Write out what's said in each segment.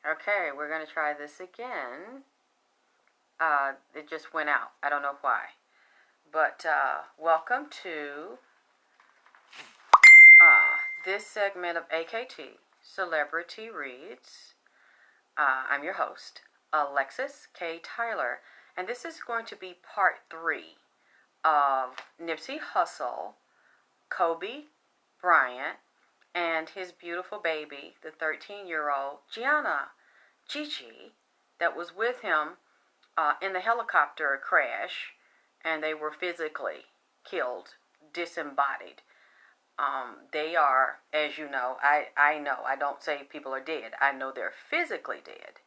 Okay, we're going to try this again. It just went out. I don't know why. But welcome to this segment of AKT, Celebrity Reads. I'm your host, Alexis K. Tyler, and this is going to be part 3 of Nipsey Hussle, Kobe Bryant, and his beautiful baby, the 13-year-old Gianna Gigi, that was with him in the helicopter crash, and they were physically killed, disembodied. They are, as you know, I know, I don't say people are dead. I know they're physically dead,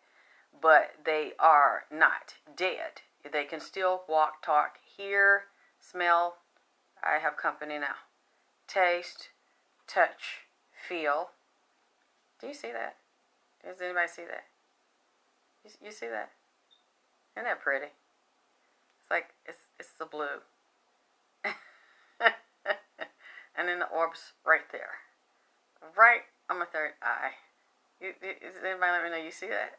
but they are not dead. They can still walk, talk, hear, smell. I have company now. Taste, touch, feel. Do you see that? Does anybody see that? You see that? Isn't that pretty? It's like, it's the blue. And then the orb's right there. Right on my third eye. Does anybody let me know you see that?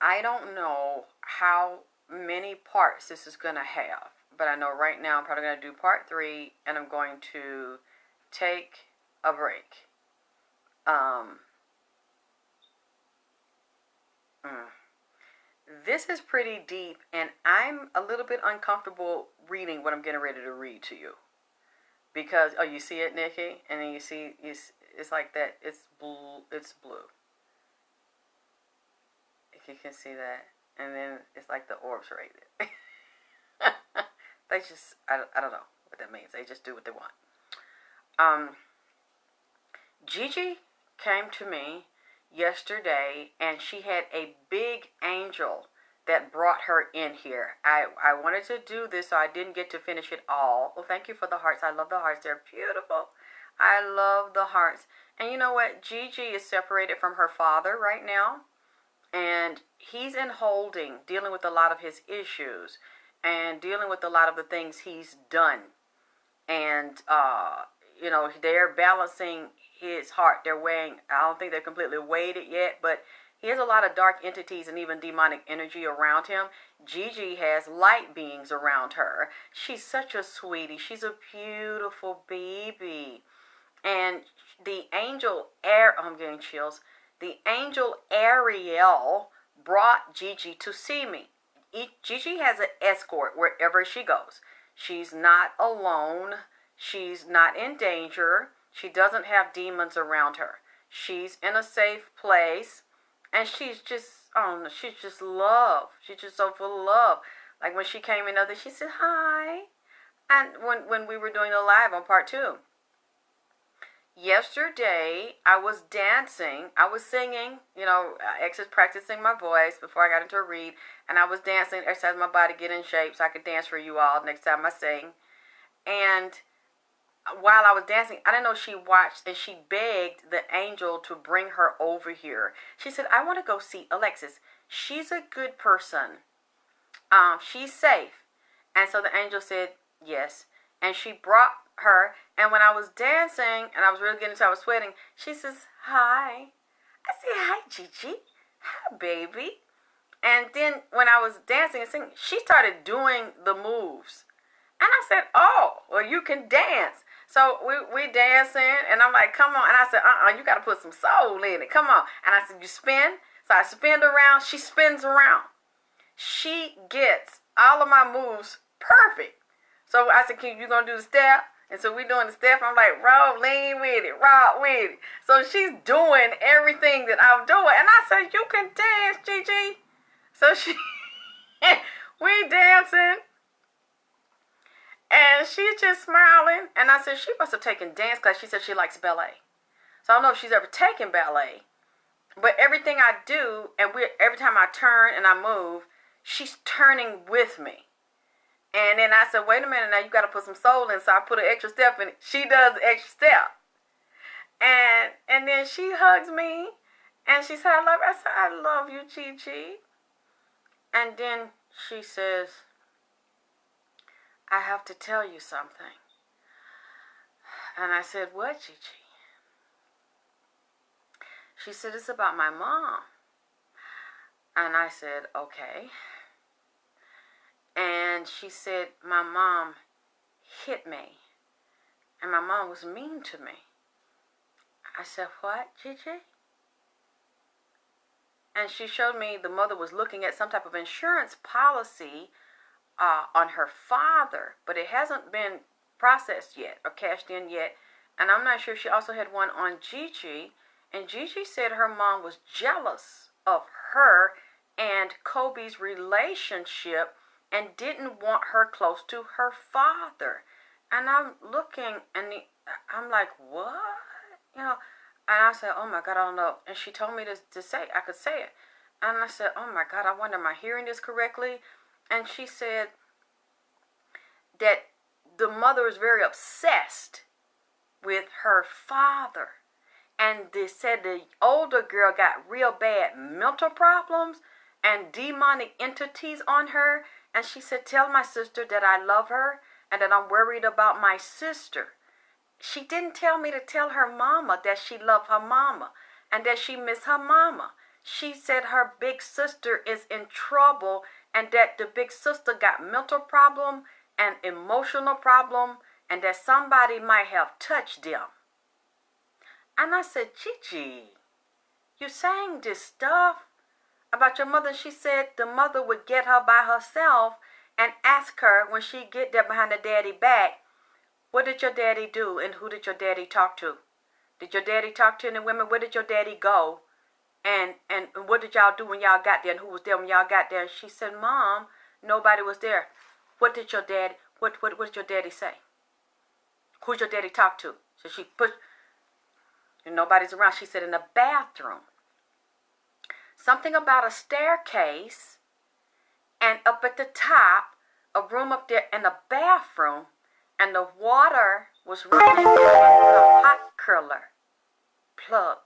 I don't know how many parts this is going to have, but I know right now I'm probably going to do part 3, and I'm going to take a break. This is pretty deep, and I'm a little bit uncomfortable reading what I'm getting ready to read to you. Because, oh, you see it, Nikki? And then you see, it's like that, it's blue. If you can see that. And then it's like the orbs right there. They just, I don't know what that means. They just do what they want. Gigi came to me yesterday, and she had a big angel that brought her in here. I wanted to do this, so I didn't get to finish it all. Well, thank you for the hearts. I love the hearts. They're beautiful. I love the hearts. And you know what? Gigi is separated from her father right now, and he's in holding, dealing with a lot of his issues and dealing with a lot of the things he's done. And, they're balancing his heart. They're weighing, I don't think they're completely weighed it yet, but he has a lot of dark entities and even demonic energy around him. Gigi has light beings around her. She's such a sweetie. She's a beautiful baby. And the angel, I'm getting chills. The angel Ariel brought Gigi to see me. Gigi has an escort wherever she goes. She's not alone. She's not in danger. She doesn't have demons around her. She's in a safe place. And she's just, she's just love. She's just so full of love. Like when she came in, she said, hi. And when we were doing the live on part 2. Yesterday, I was dancing. I was singing, exercise, practicing my voice before I got into a read. And I was dancing, exercising my body, get in shape so I could dance for you all next time I sing. And while I was dancing, I didn't know she watched, and she begged the angel to bring her over here. She said, I want to go see Alexis. She's a good person. She's safe. And so the angel said, yes. And she brought her, and when I was dancing, and I was really getting into, I was sweating, she says, hi. I said, hi, Gigi. Hi, baby. And then when I was dancing and singing, she started doing the moves. And I said, oh, well, you can dance. So we dancing, and I'm like, come on. And I said, you got to put some soul in it. Come on. And I said, you spin. So I spin around. She spins around. She gets all of my moves perfect. So I said, you going to do the step? And so we doing the step. I'm like, roll, lean with it, rock with it. So she's doing everything that I'm doing. And I said, you can dance, Gigi. So we dancing. And she's just smiling. And I said, she must have taken dance class. She said she likes ballet. So I don't know if she's ever taken ballet. But everything I do, and every time I turn and I move, she's turning with me. And then I said, wait a minute, now you got to put some soul in. So I put an extra step in it. She does the extra step. And then she hugs me. And she said, I said, I love you, Gigi. And then she says, I have to tell you something. And I said, what, Gigi? She said, it's about my mom. And I said, okay. And she said, my mom hit me. And my mom was mean to me. I said, what, Gigi? And she showed me the mother was looking at some type of insurance policy on her father, but it hasn't been processed yet or cashed in yet. And I'm not sure, she also had one on Gigi. And Gigi said her mom was jealous of her and Kobe's relationship and didn't want her close to her father. And I'm looking and I'm like, what? You know, and I said, oh my God, I don't know. And she told me to say, I could say it. And I said, oh my God, I wonder, am I hearing this correctly? And she said that the mother is very obsessed with her father. And they said the older girl got real bad mental problems and demonic entities on her. And she said, tell my sister that I love her and that I'm worried about my sister. She didn't tell me to tell her mama that she loved her mama and that she missed her mama. She said her big sister is in trouble and that the big sister got mental problem and emotional problem and that somebody might have touched them. And I said, Gigi, you saying this stuff about your mother? She said the mother would get her by herself and ask her when she get there behind the daddy back, what did your daddy do and who did your daddy talk to? Did your daddy talk to any women? Where did your daddy go? And what did y'all do when y'all got there? And who was there when y'all got there? And she said, Mom, nobody was there. What did your daddy, what did your daddy say? Who's your daddy talk to? So she pushed, and nobody's around. She said in the bathroom. Something about a staircase and up at the top, a room up there and a bathroom, and the water was running in the hot curler plug.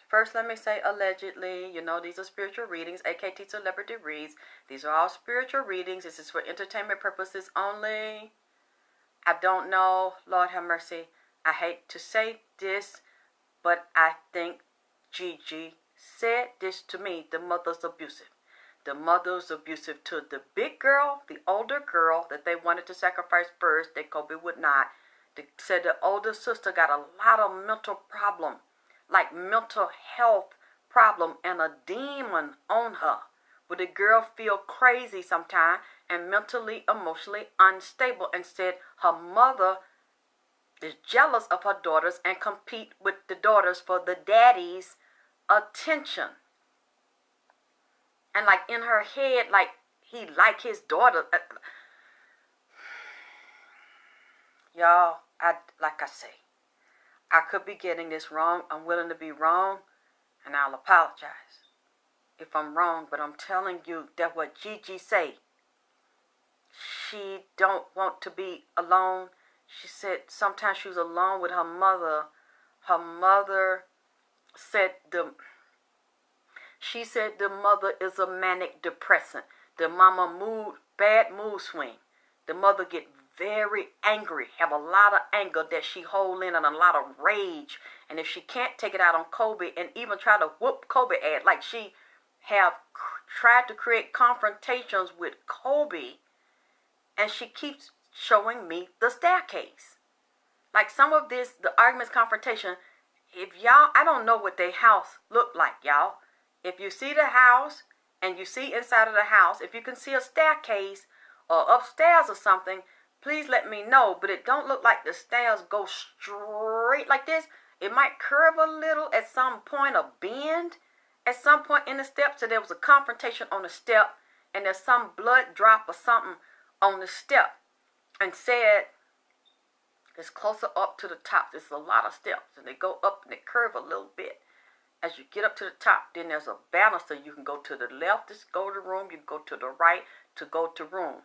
First, let me say allegedly, you know, these are spiritual readings. AKT Celebrity Reads. These are all spiritual readings. This is for entertainment purposes only. I don't know. Lord have mercy. I hate to say this, but I think Gigi said this to me. The mother's abusive. The mother's abusive to the big girl, the older girl that they wanted to sacrifice first, that Kobe would not. They said the older sister got a lot of mental problem, like mental health problem and a demon on her. Would the girl feel crazy sometimes and mentally, emotionally unstable, and said her mother is jealous of her daughters and compete with the daughters for the daddy's attention. And like in her head, like he like his daughter. Y'all, like I say, I could be getting this wrong. I'm willing to be wrong, and I'll apologize if I'm wrong. But I'm telling you that what Gigi say, she don't want to be alone. She said sometimes she was alone with her mother. Her mother said she said the mother is a manic depressant. The mama bad mood swing. The mother get very angry, have a lot of anger that she hold in and a lot of rage. And if she can't take it out on Kobe and even try to whoop Kobe at, like she have tried to create confrontations with Kobe, and she keeps showing me the staircase. Like some of this, the arguments, confrontation, if y'all, I don't know what their house looked like, y'all. If you see the house and you see inside of the house, if you can see a staircase or upstairs or something, please let me know. But it don't look like the stairs go straight like this. It might curve a little at some point, a bend at some point in the steps. So there was a confrontation on the step and there's some blood drop or something on the step, and said it's closer up to the top. There's a lot of steps and they go up and they curve a little bit. As you get up to the top, then there's a banister. You can go to the left to go to room. You can go to the right to go to room.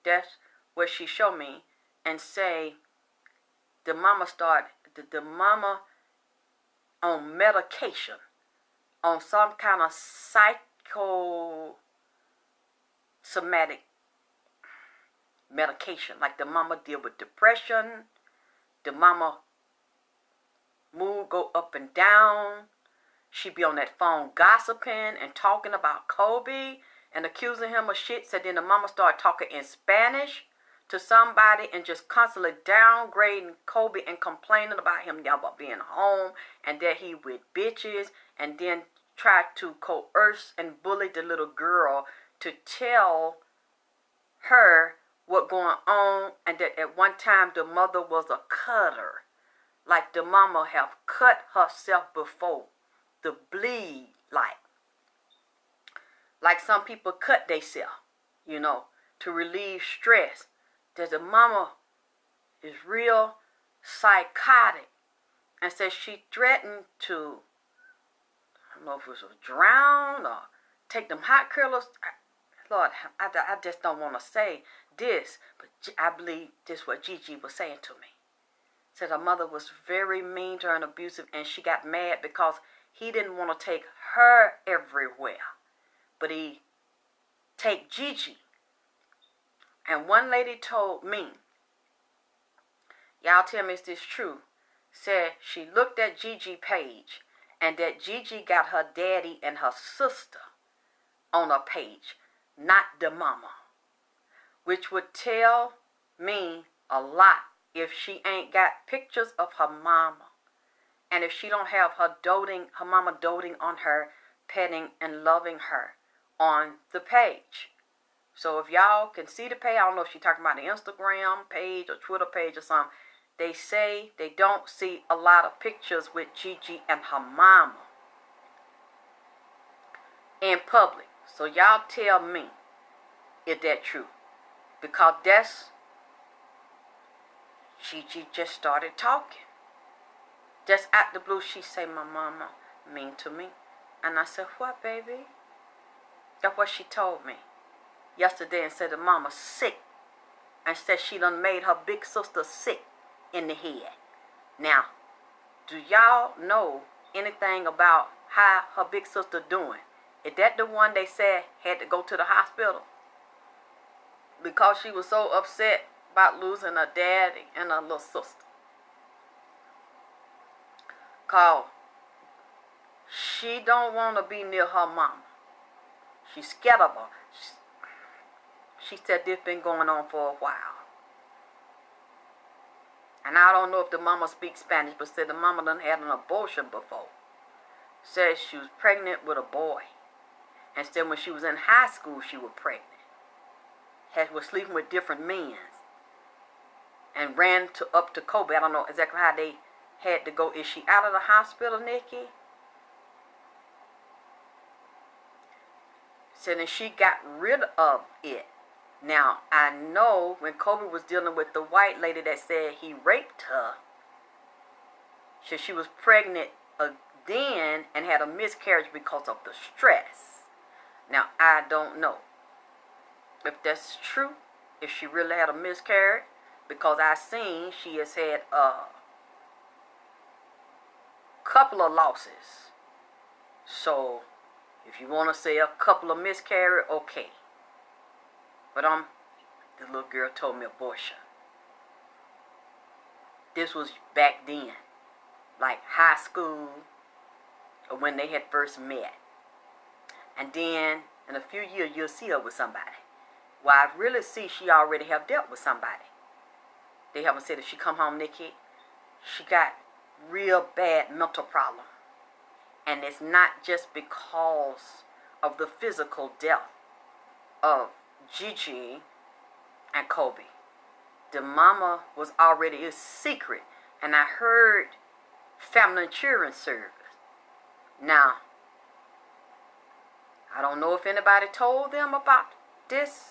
That's what she showed me, and say the mama the mama on medication, on some kind of psychosomatic medication. Like the mama deal with depression. The mama mood go up and down. She be on that phone gossiping and talking about Kobe and accusing him of shit. So then the mama started talking in Spanish to somebody and just constantly downgrading Kobe and complaining about him never being home and that he with bitches, and then tried to coerce and bully the little girl to tell her what going on, and that at one time the mother was a cutter. Like the mama have cut herself before to bleed, like some people cut themselves, to relieve stress. That the mama is real psychotic, and says she threatened to, I don't know if it was drown or take them hot curlers. Lord, I just don't want to say this, but I believe this is what Gigi was saying to me. Said her mother was very mean to her and abusive, and she got mad because he didn't want to take her everywhere, but he take Gigi. And one lady told me, y'all tell me is this true, said she looked at Gigi page and that Gigi got her daddy and her sister on her page, not the mama, which would tell me a lot if she ain't got pictures of her mama, and if she don't have her mama doting on her, petting and loving her on the page. So if y'all can see the page, I don't know if she's talking about the Instagram page or Twitter page or something, they say they don't see a lot of pictures with Gigi and her mama in public. So y'all tell me, is that true? Because Gigi just started talking. Just out the blue, she say, my mama mean to me. And I said, what, baby? That's what she told me yesterday, and said the mama sick, and said she done made her big sister sick in the head. Now, do y'all know anything about how her big sister doing? Is that the one they said had to go to the hospital because she was so upset about losing her daddy and her little sister? Cause she don't want to be near her mama. She's scared of her. She said this been going on for a while. And I don't know if the mama speaks Spanish, but said the mama done had an abortion before. Said she was pregnant with a boy. And said when she was in high school, she was pregnant. Was sleeping with different men. And ran up to Kobe. I don't know exactly how they had to go. Is she out of the hospital, Nikki? Said that she got rid of it. Now, I know when Kobe was dealing with the white lady that said he raped her, she was pregnant then and had a miscarriage because of the stress. Now, I don't know if that's true, if she really had a miscarriage, because I seen she has had a couple of losses. So, if you want to say a couple of miscarriage, okay. But the little girl told me abortion. This was back then, like high school, or when they had first met. And then, in a few years, you'll see her with somebody. Well, I really see she already have dealt with somebody. They haven't said if she come home, Nikki, she got real bad mental problem. And it's not just because of the physical death of Gigi and Kobe. The mama was already a secret. And I heard Family Insurance Service. Now, I don't know if anybody told them about this.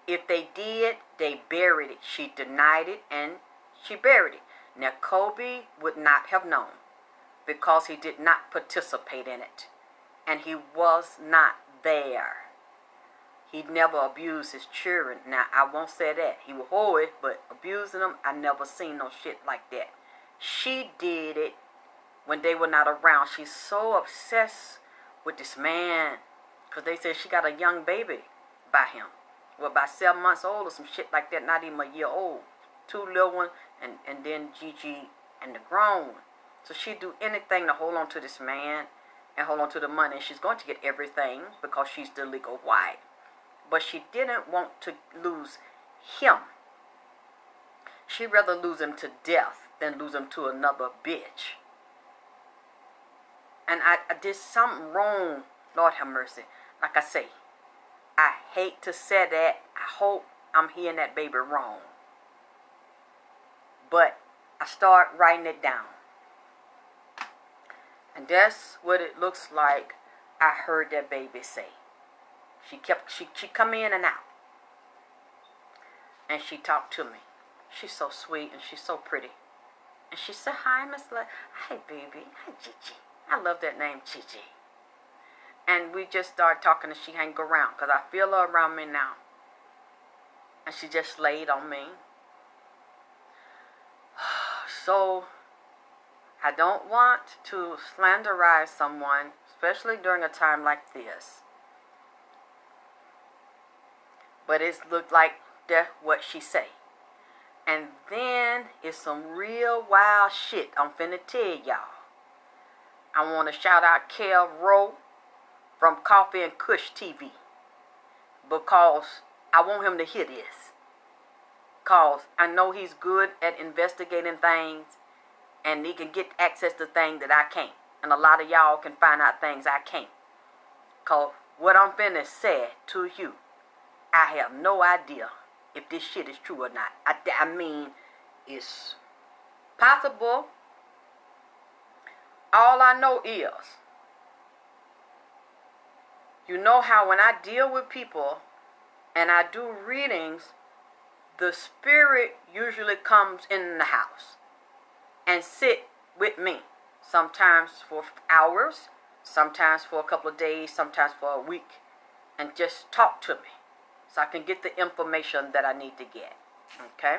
If they did, they buried it. She denied it and she buried it. Now, Kobe would not have known because he did not participate in it. And he was not there. He never abused his children. Now, I won't say that. He was horrid, but abusing them, I never seen no shit like that. She did it when they were not around. She's so obsessed with this man because they said she got a young baby by him. well, about 7 months old or some shit like that, not even a year old. 2 little ones, and then Gigi and the grown one. So she'd do anything to hold on to this man and hold on to the money. And she's going to get everything because she's the legal wife. But she didn't want to lose him. She'd rather lose him to death than lose him to another bitch. And I did something wrong. Lord have mercy. Like I say, I hate to say that. I hope I'm hearing that baby wrong. But I start writing it down. And that's what it looks like I heard that baby say. She come in and out. And she talked to me. She's so sweet and she's so pretty. And she said, hi, Miss Hi, baby. Hi, Gigi. I love that name, Gigi. And we just started talking and she hang around because I feel her around me now. And she just laid on me. So, I don't want to slanderize someone, especially during a time like this. But it looked like that's what she say. And then it's some real wild shit I'm finna tell y'all. I want to shout out Kel Rowe from Coffee and Kush TV. Because I want him to hear this. Because I know he's good at investigating things. And he can get access to things that I can't. And a lot of y'all can find out things I can't. Because what I'm finna say to you, I have no idea if this shit is true or not. I mean, it's possible. All I know is, you know how when I deal with people and I do readings, the spirit usually comes in the house and sit with me. Sometimes for hours, sometimes for a couple of days, sometimes for a week, and just talk to me so I can get the information that I need to get. Okay?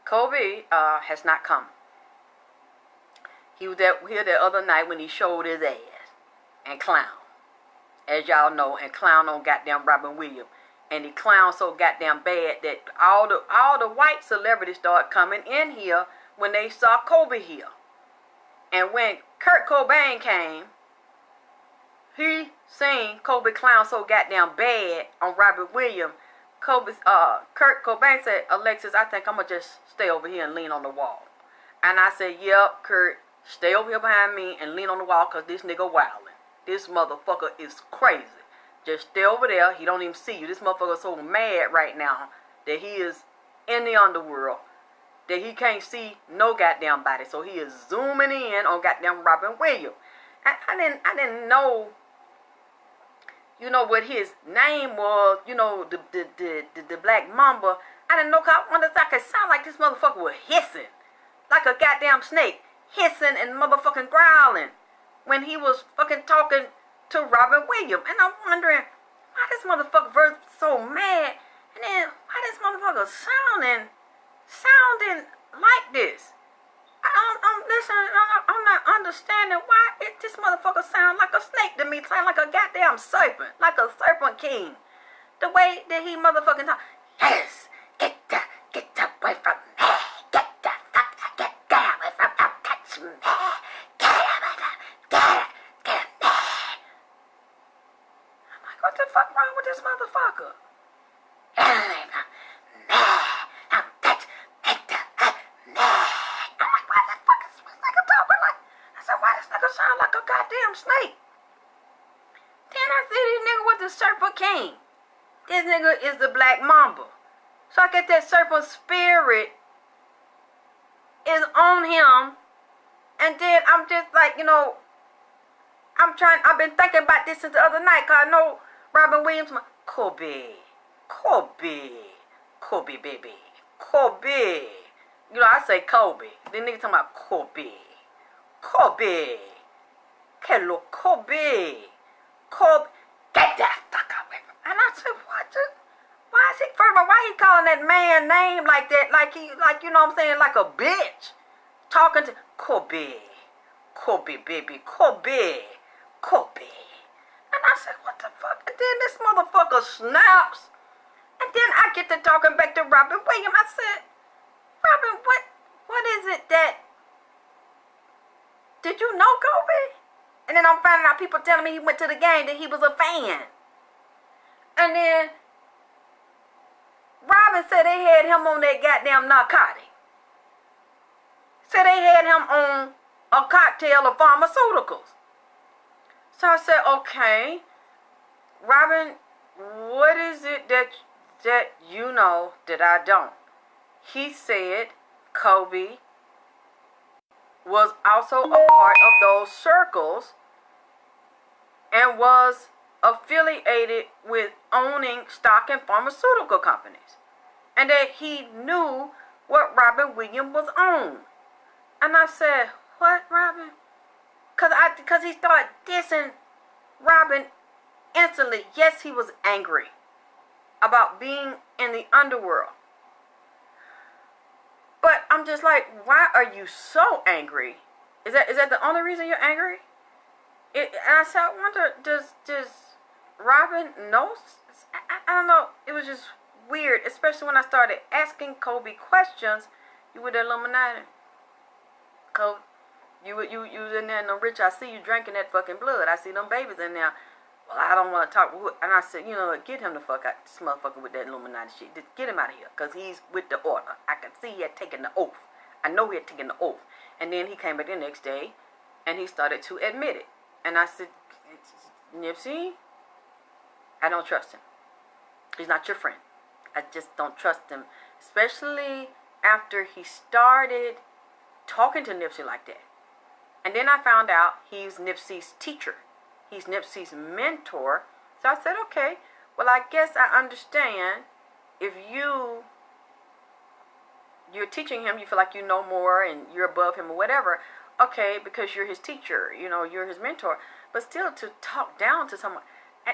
Kobe has not come. He was here the other night when he showed his ass and clown. As y'all know, and clown on goddamn Robin Williams. And he clowned so goddamn bad that all the white celebrities started coming in here when they saw Kobe here. And when Kurt Cobain came, he seen Kobe clown so goddamn bad on Robin Williams. Kurt Cobain said, Alexis, I think I'm going to just stay over here and lean on the wall. And I said, yep, Kurt, stay over here behind me and lean on the wall because this nigga wildin'. This motherfucker is crazy. Just stay over there. He don't even see you. This motherfucker is so mad right now that he is in the underworld that he can't see no goddamn body. So he is zooming in on goddamn Robin Williams. I didn't know, you know, what his name was, you know, the Black Mamba. I didn't know, cause I wondered if I could sound like this motherfucker was hissing. Like a goddamn snake. Hissing and motherfucking growling. When he was fucking talking to Robin Williams. And I'm wondering, why this motherfucker verse so mad? And then, why this motherfucker sounding like this? I'm listening, I'm not understanding why this motherfucker sound like a snake to me. Sound like a goddamn serpent. Like a serpent king. The way that he motherfucking talk. Yes, get away from me. Get away from me. Don't touch me. Get away from me. Get me. I'm like, what the fuck wrong with this motherfucker? Get away from me. Don't touch me. I'm like, why the fuck is this nigga talking like? I said, why this nigga sound like a goddamn snake? Then I see this nigga with the serpent king. This nigga is the Black Mamba. So I get that serpent spirit is on him. And then I'm just like, you know, I've been thinking about this since the other night. Because I know Robin Williams, Kobe, baby. Kobe. You know, I say Kobe. Then nigga talking about Kobe. Hello, Kobe. Get that fuck away from me. And I said, what the? Why is he, first of all, why he calling that man name like that? Like you know what I'm saying, like a bitch. Talking to Kobe, baby, Kobe. And I said, what the fuck? And then this motherfucker snaps then I get to talking back to Robin Williams. I said, Robin, what is it that, did you know Kobe? And then I'm finding out people telling me he went to the game, that he was a fan. And then Robin said they had him on that goddamn narcotic. Said they had him on a cocktail of pharmaceuticals. So I said, okay, Robin, what is it that you know that I don't? He said Kobe was also a part of those circles and was affiliated with owning stock in pharmaceutical companies, and that he knew what Robin Williams was on. And I said, what, Robin? Because he started dissing Robin instantly. Yes, he was angry about being in the underworld. But I'm just like, why are you so angry? Is that the only reason you're angry? And I said, I wonder, does Robin know? I don't know. It was just weird, especially when I started asking Kobe questions. You were the Illuminati. Kobe, you was in there in the rich. I see you drinking that fucking blood. I see them babies in there. Well, I don't want to talk. And I said, get him the fuck out, this motherfucker with that Illuminati shit. Just get him out of here, because he's with the order. I can see he had taken the oath. I know he had taken the oath. And then he came back the next day, and he started to admit it. And I said, Nipsey, I don't trust him. He's not your friend. I just don't trust him. Especially after he started talking to Nipsey like that. And then I found out he's Nipsey's teacher. He's Nipsey's mentor. So I said, okay, well, I guess I understand if you're teaching him, you feel like you know more and you're above him or whatever. Okay, because you're his teacher, you're his mentor. But still, to talk down to someone,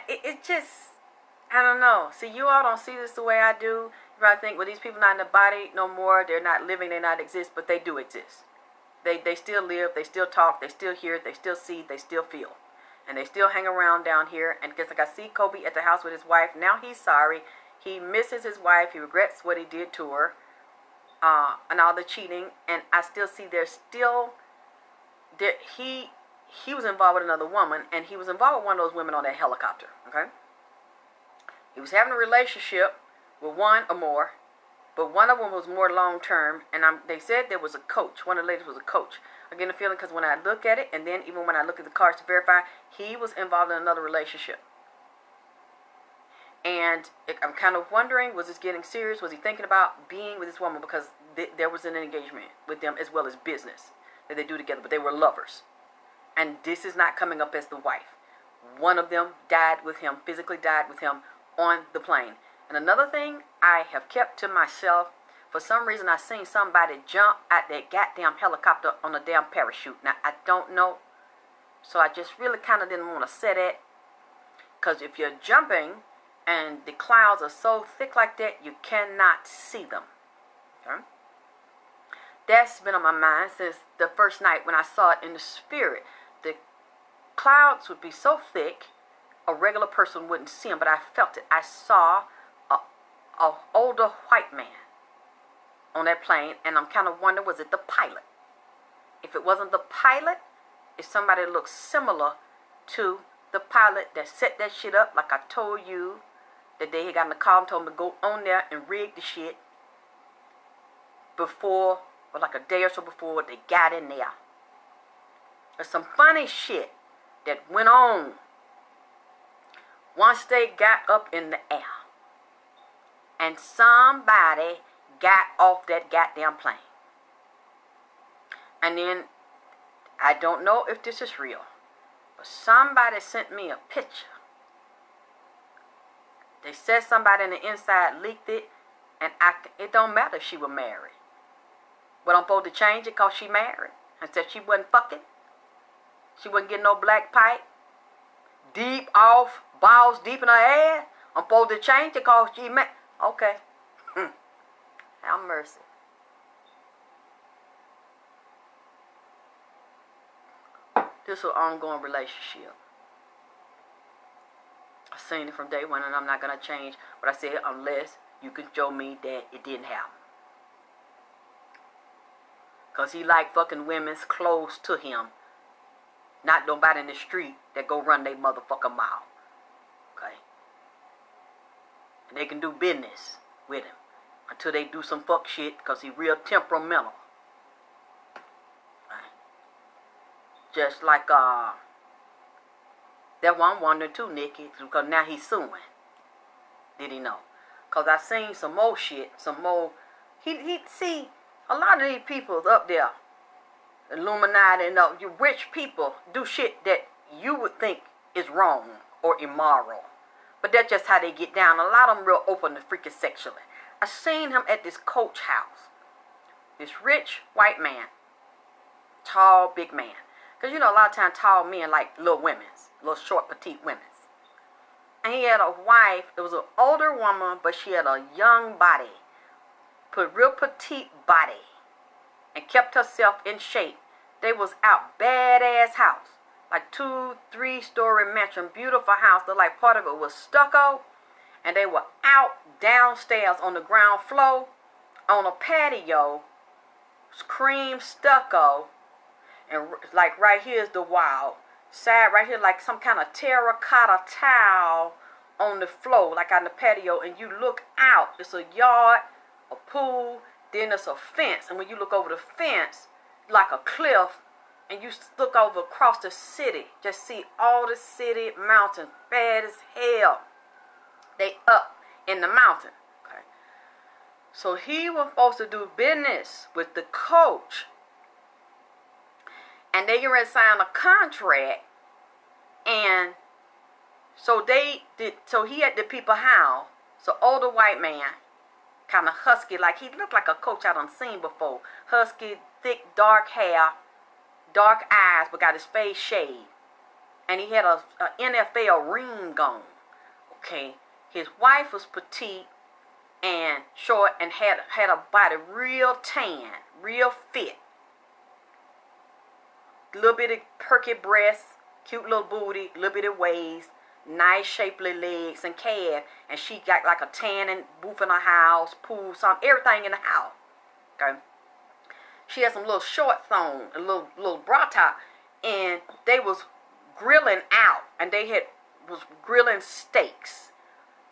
it just, I don't know. See, you all don't see this the way I do. You probably think, well, these people not in the body no more. They're not living, they not exist, but they do exist. They still live, they still talk, they still hear, they still see, they still feel. And they still hang around down here. And because like I see Kobe at the house with his wife. Now he's sorry. He misses his wife. He regrets what he did to her. And all the cheating. And I still see he was involved with another woman. And he was involved with one of those women on that helicopter. Okay? He was having a relationship with one or more. But one of them was more long term. And they said there was a coach. One of the ladies was a coach. I get a feeling because when I look at it, and then even when I look at the cards to verify, he was involved in another relationship. And I'm kind of wondering, was this getting serious? Was he thinking about being with this woman? Because there was an engagement with them as well as business that they do together, but they were lovers. And this is not coming up as the wife. One of them died with him, physically died with him on the plane. And another thing I have kept to myself, for some reason I seen somebody jump out that goddamn helicopter on a damn parachute. Now, I don't know. So I just really kind of didn't want to say that. Because if you're jumping and the clouds are so thick like that, you cannot see them. Okay? That's been on my mind since the first night when I saw it in the spirit. The clouds would be so thick, a regular person wouldn't see them, but I felt it. I saw an older white man on that plane, and I'm kind of wondering, was it the pilot? If it wasn't the pilot, it's somebody that looks similar to the pilot that set that shit up, like I told you that they had gotten a call and told him to go on there and rig the shit before, or like a day or so before they got in there. There's some funny shit that went on once they got up in the air. And somebody got off that goddamn plane. And then, I don't know if this is real, but somebody sent me a picture. They said somebody on the inside leaked it, and it don't matter if she was married. But I'm supposed to change it because she married and said she wasn't fucking. She wasn't getting no black pipe. Deep off, balls deep in her ass. I'm supposed to change it because she married. Okay. Have mercy. This is an ongoing relationship. I've seen it from day one, and I'm not going to change what I said unless you can show me that it didn't happen. Because he like fucking women's close to him. Not nobody in the street that go run their motherfucking mouth. Okay? And they can do business with him until they do some fuck shit because he real temperamental. Right? Just like, that's why I'm wondering too, Nikki, because now he's suing. Did he know? Because I seen some more shit, some more. He see, a lot of these people up there, Illuminati and you rich people do shit that you would think is wrong or immoral. But that's just how they get down. A lot of them real open to freaking sexually. I seen him at this coach house. This rich white man. Tall, big man. Because you know a lot of times tall men like little women's. Little short, petite women's. And he had a wife. It was an older woman, but she had a young body. Put real petite body. And kept herself in shape. They was out badass house. Like 2-3 story mansion. Beautiful house. Looked like part of it was stucco. And they were out downstairs on the ground floor. On a patio. Cream stucco. And like right here is the wall. Side right here like some kind of terracotta tile on the floor. Like on the patio. And you look out. It's a yard. A pool. Then there's a fence, and when you look over the fence, like a cliff, and you look over across the city, just see all the city mountains, bad as hell. They up in the mountain. Okay. So he was supposed to do business with the coach, and they were sign a contract, and so they did. So he had the people house. So older white man. Kind of husky, like he looked like a coach I done seen before. Husky, thick, dark hair, dark eyes, but got his face shaved. And he had a NFL ring on. Okay. His wife was petite and short and had a body real tan, real fit. Little bit of perky breasts, cute little booty, little bit of waist. Nice shapely legs and calf, and she got like a tanning booth in her house, pool, everything in the house. Okay, she had some little shorts on, a little bra top, and they was grilling out, and they was grilling steaks,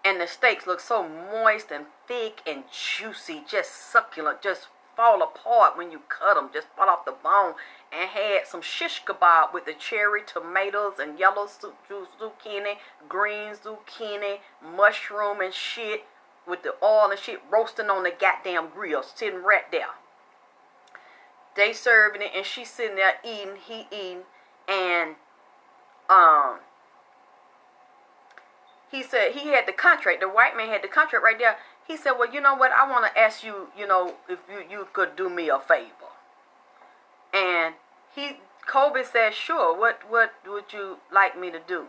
and the steaks looked so moist and thick and juicy, just succulent, just fall apart when you cut them, just fall off the bone. And had some shish kebab with the cherry tomatoes and yellow zucchini, green zucchini, mushroom and shit with the oil and shit roasting on the goddamn grill, sitting right there. They serving it and she sitting there eating, he eating, and he said he had the contract. The white man had the contract right there. He said, well, you know what? I want to ask you, if you could do me a favor. And Kobe said, sure, what would you like me to do?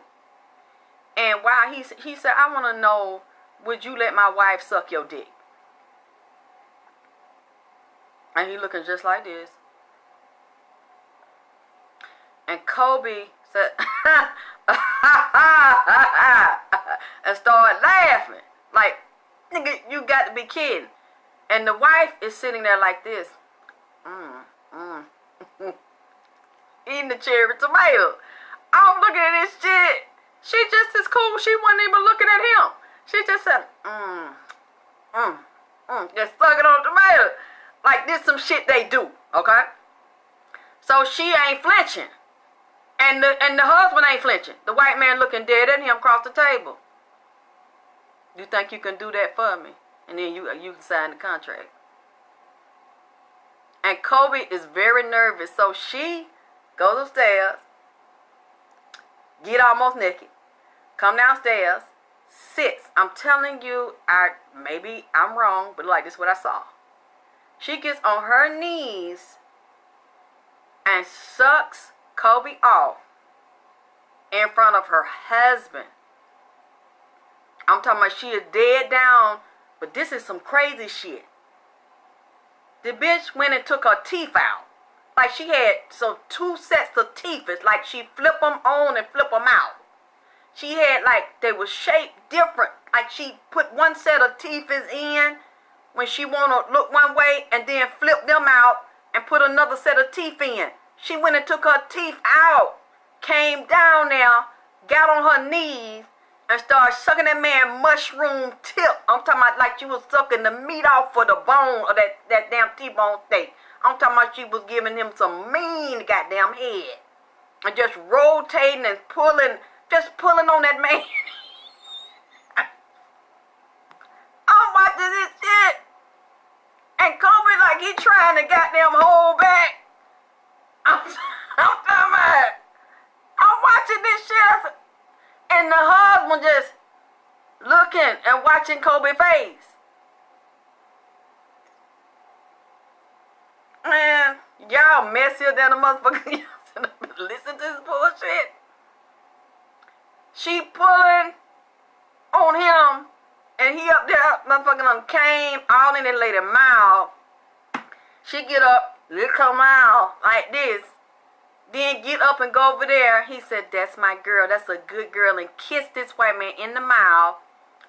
And while he said, I want to know, would you let my wife suck your dick? And he looking just like this. And Kobe said, and started laughing. Like, nigga, you got to be kidding. And the wife is sitting there like this. Eating the cherry tomato. I'm looking at this shit. She just as cool. She wasn't even looking at him. She just said, just sucking on the tomato. Like this some shit they do, okay? So she ain't flinching. And the husband ain't flinching. The white man looking dead at him across the table. You think you can do that for me? And then you can sign the contract. And Kobe is very nervous. So she goes upstairs, get almost naked, come downstairs, sits. I'm telling you, maybe I'm wrong, but like this is what I saw. She gets on her knees and sucks Kobe off in front of her husband. I'm talking about she is dead down, but this is some crazy shit. The bitch went and took her teeth out. Like she had two sets of teeth. It's like she flip them on and flip them out. She had like, they were shaped different. Like she put one set of teeth in when she want to look one way and then flip them out and put another set of teeth in. She went and took her teeth out, came down there, got on her knees, and started sucking that man mushroom tip. I'm talking about like she was sucking the meat off of the bone of that damn T-bone steak. I'm talking about she was giving him some mean goddamn head. And just rotating and pulling, just pulling on that man. I'm watching this shit. And Kobe like he trying to goddamn hold back. I'm talking about, I'm watching this shit. And the husband just looking and watching Kobe's face. Man, y'all messier than a motherfucker. Listen to this bullshit. She pulling on him, and he up there, motherfucking came all in that lady mouth. She get up, lick her mouth like this, then get up and go over there. He said, "That's my girl. That's a good girl," and kiss this white man in the mouth,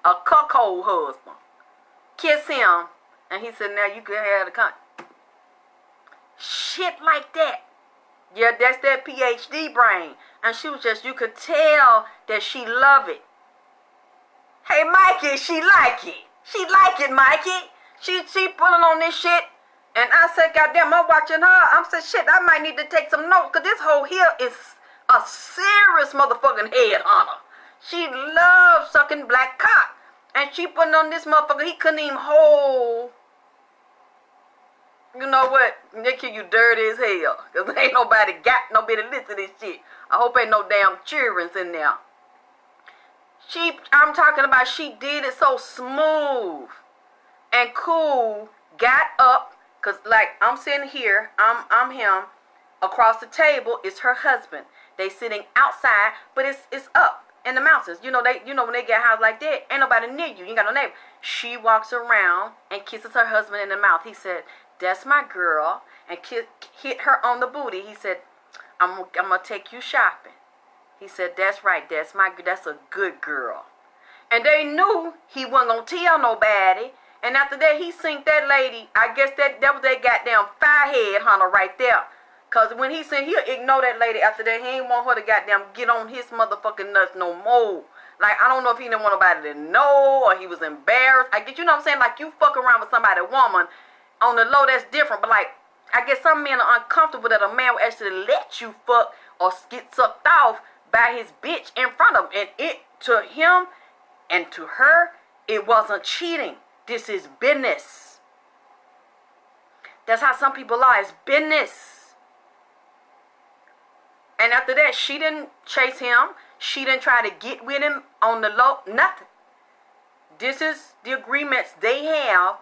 a cuckold husband. Kiss him, and he said, "Now you can have the cunt." Shit like that. Yeah, that's that PhD brain. And she was just, you could tell that she loved it. Hey, Mikey, she like it. She like it, Mikey. She pulling on this shit. And I said, goddamn, I'm watching her. I'm saying, shit, I might need to take some notes. Because this hoe here is a serious motherfucking head hunter. She loves sucking black cock. And she putting on this motherfucker. He couldn't even hold. You know what? Nick, you dirty as hell. Because ain't nobody to listen to this shit. I hope ain't no damn children's in there. I'm talking about she did it so smooth and cool. Got up. Because like I'm sitting here. I'm him. Across the table is her husband. They sitting outside. But it's up in the mountains. You know when they get a house like that, ain't nobody near you. You ain't got no neighbor. She walks around and kisses her husband in the mouth. He said, "That's my girl," and hit her on the booty. He said, I'm gonna take you shopping. He said, "That's right, that's a good girl." And they knew he wasn't gonna tell nobody. And after that, he seen that lady. I guess that was that goddamn firehead hunter right there. Cause when he said he'll ignore that lady after that, he ain't want her to goddamn get on his motherfucking nuts no more. Like, I don't know if he didn't want nobody to know or he was embarrassed. I get, you know what I'm saying? Like, you fuck around with somebody, woman. On the low, that's different. But, like, I guess some men are uncomfortable that a man will actually let you fuck or get sucked off by his bitch in front of him. And it, to him and to her, it wasn't cheating. This is business. That's how some people are. It's business. And after that, she didn't chase him. She didn't try to get with him on the low. Nothing. This is the agreements they have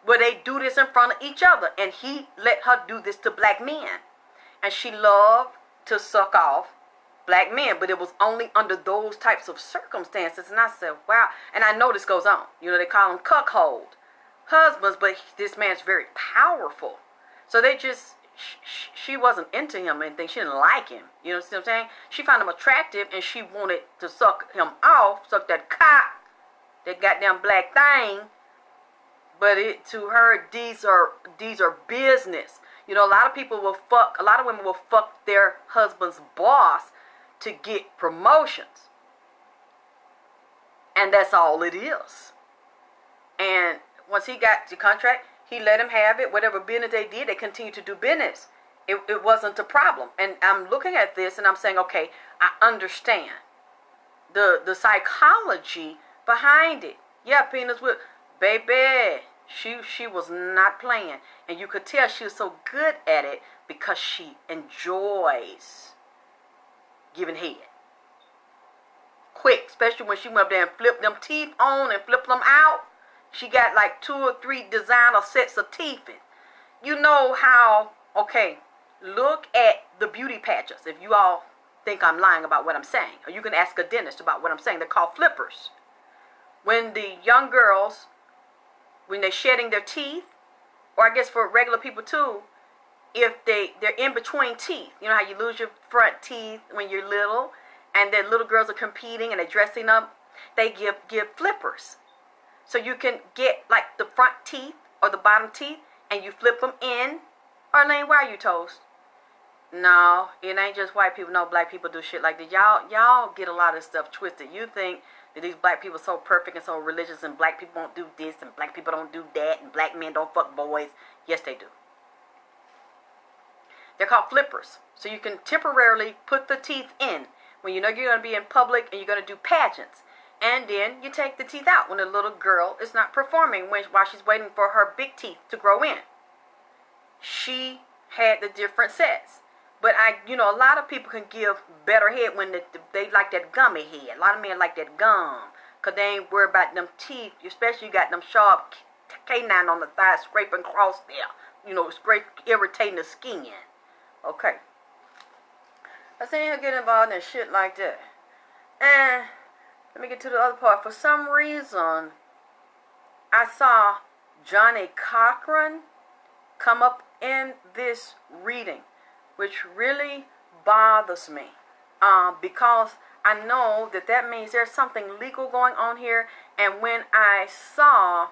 where they do this in front of each other. And he let her do this to black men. And she loved to suck off black men. But it was only under those types of circumstances. And I said, wow. And I know this goes on. You know, they call them cuckold husbands. But this man's very powerful. So they just, she wasn't into him or anything. She didn't like him. You know what I'm saying? She found him attractive and she wanted to suck him off. Suck that cock. That goddamn black thing. But to her, these are business. You know, a lot of people will fuck, a lot of women will fuck their husband's boss to get promotions. And that's all it is. And once he got the contract, he let him have it. Whatever business they did, they continued to do business. It wasn't a problem. And I'm looking at this and I'm saying, okay, I understand the psychology behind it. Yeah, penis with, baby, she was not playing. And you could tell she was so good at it because she enjoys giving head. Quick, especially when she went up there and flipped them teeth on and flipped them out. She got like 2 or 3 designer sets of teeth in. You know how, okay, look at the beauty patches. If you all think I'm lying about what I'm saying. Or you can ask a dentist about what I'm saying. They're called flippers. When the young girls, when they're shedding their teeth, or I guess for regular people too, if they're in between teeth. You know how you lose your front teeth when you're little, and then little girls are competing and they're dressing up They give flippers. So you can get like the front teeth or the bottom teeth and you flip them in. Arlene, why are you toast? No, it ain't just white people. No, black people do shit like that. Y'all get a lot of stuff twisted. You think that these black people are so perfect and so religious and black people don't do this and black people don't do that and black men don't fuck boys. Yes, they do. They're called flippers. So you can temporarily put the teeth in when you know you're going to be in public and you're going to do pageants. And then you take the teeth out when the little girl is not performing while she's waiting for her big teeth to grow in. She had the different sets. But a lot of people can give better head when they like that gummy head. A lot of men like that gum. Because they ain't worried about them teeth. Especially you got them sharp canine on the thigh scraping across there. Irritating the skin. Okay. I seen her get involved in shit like that. And let me get to the other part. For some reason, I saw Johnny Cochran come up in this reading, which really bothers me, because I know that means there's something legal going on here. And when I saw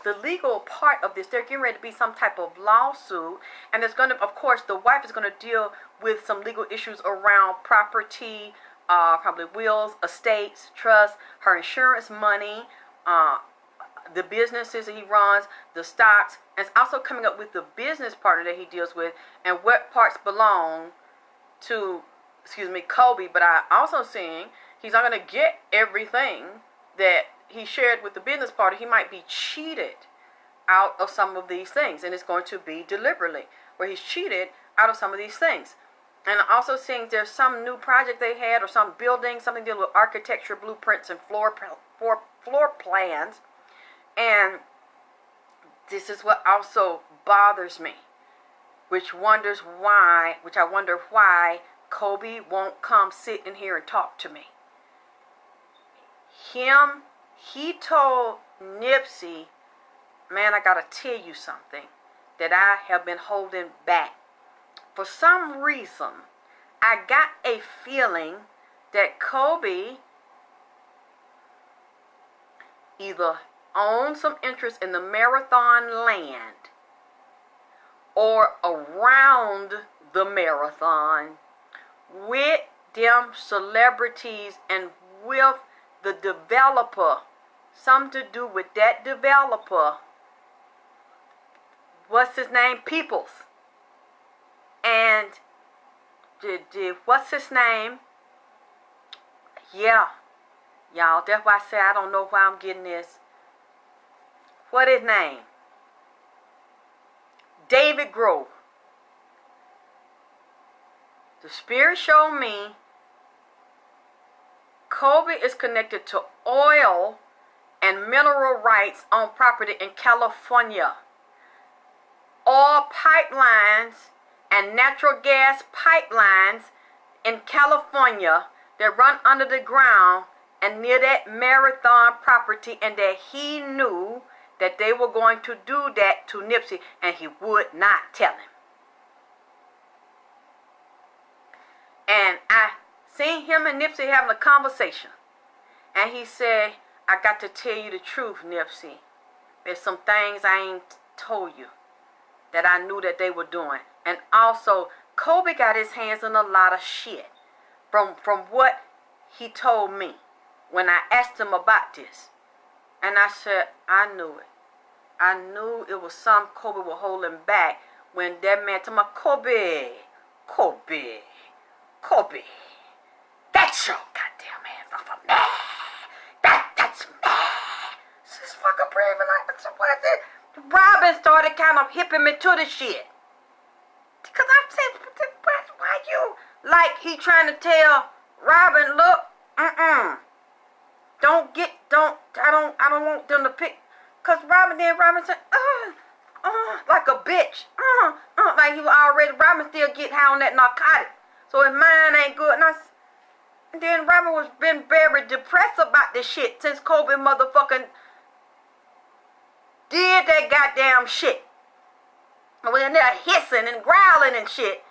the legal part of this, they're getting ready to be some type of lawsuit, and there's going to, of course, the wife is going to deal with some legal issues around property, probably wills, estates, trusts, her insurance money, the businesses that he runs, the stocks, and it's also coming up with the business partner that he deals with and what parts belong to, Kobe. But I also seeing he's not going to get everything that he shared with the business partner. He might be cheated out of some of these things, and it's going to be deliberately where he's cheated out of some of these things. And also seeing there's some new project they had or some building, something dealing with architecture, blueprints, and floor plans. And this is what also bothers me, which I wonder why Kobe won't come sit in here and talk to me. He told Nipsey, man, I gotta tell you something that I have been holding back. For some reason, I got a feeling that Kobe either owns some interest in the Marathon land or around the Marathon with them celebrities and with the developer. Something to do with that developer. What's his name? Peoples. And what's his name? Yeah. Y'all, that's why I say I don't know why I'm getting this. What his name? David Grove. The Spirit showed me Kobe is connected to oil and mineral rights on property in California. Oil pipelines and natural gas pipelines in California that run under the ground and near that Marathon property, and that he knew that they were going to do that to Nipsey, and he would not tell him. And I seen him and Nipsey having a conversation, and he said, I got to tell you the truth, Nipsey. There's some things I ain't told you that I knew that they were doing. And also, Kobe got his hands in a lot of shit from what he told me when I asked him about this. And I said, I knew it. I knew it was some Kobe was holding back when that man told me, Kobe, that's your goddamn hands off of me. That's me. This is fucking breathing like what the Robin started kind of hipping me to the shit. Because I'm saying, why you like he trying to tell Robin, look, I don't want them to pick. Cause Robin said, like a bitch, like he was already. Robin still get high on that narcotic, so his mind ain't good. And then Robin was been very depressed about this shit since Kobe motherfucking did that goddamn shit. And when they're hissing and growling and shit,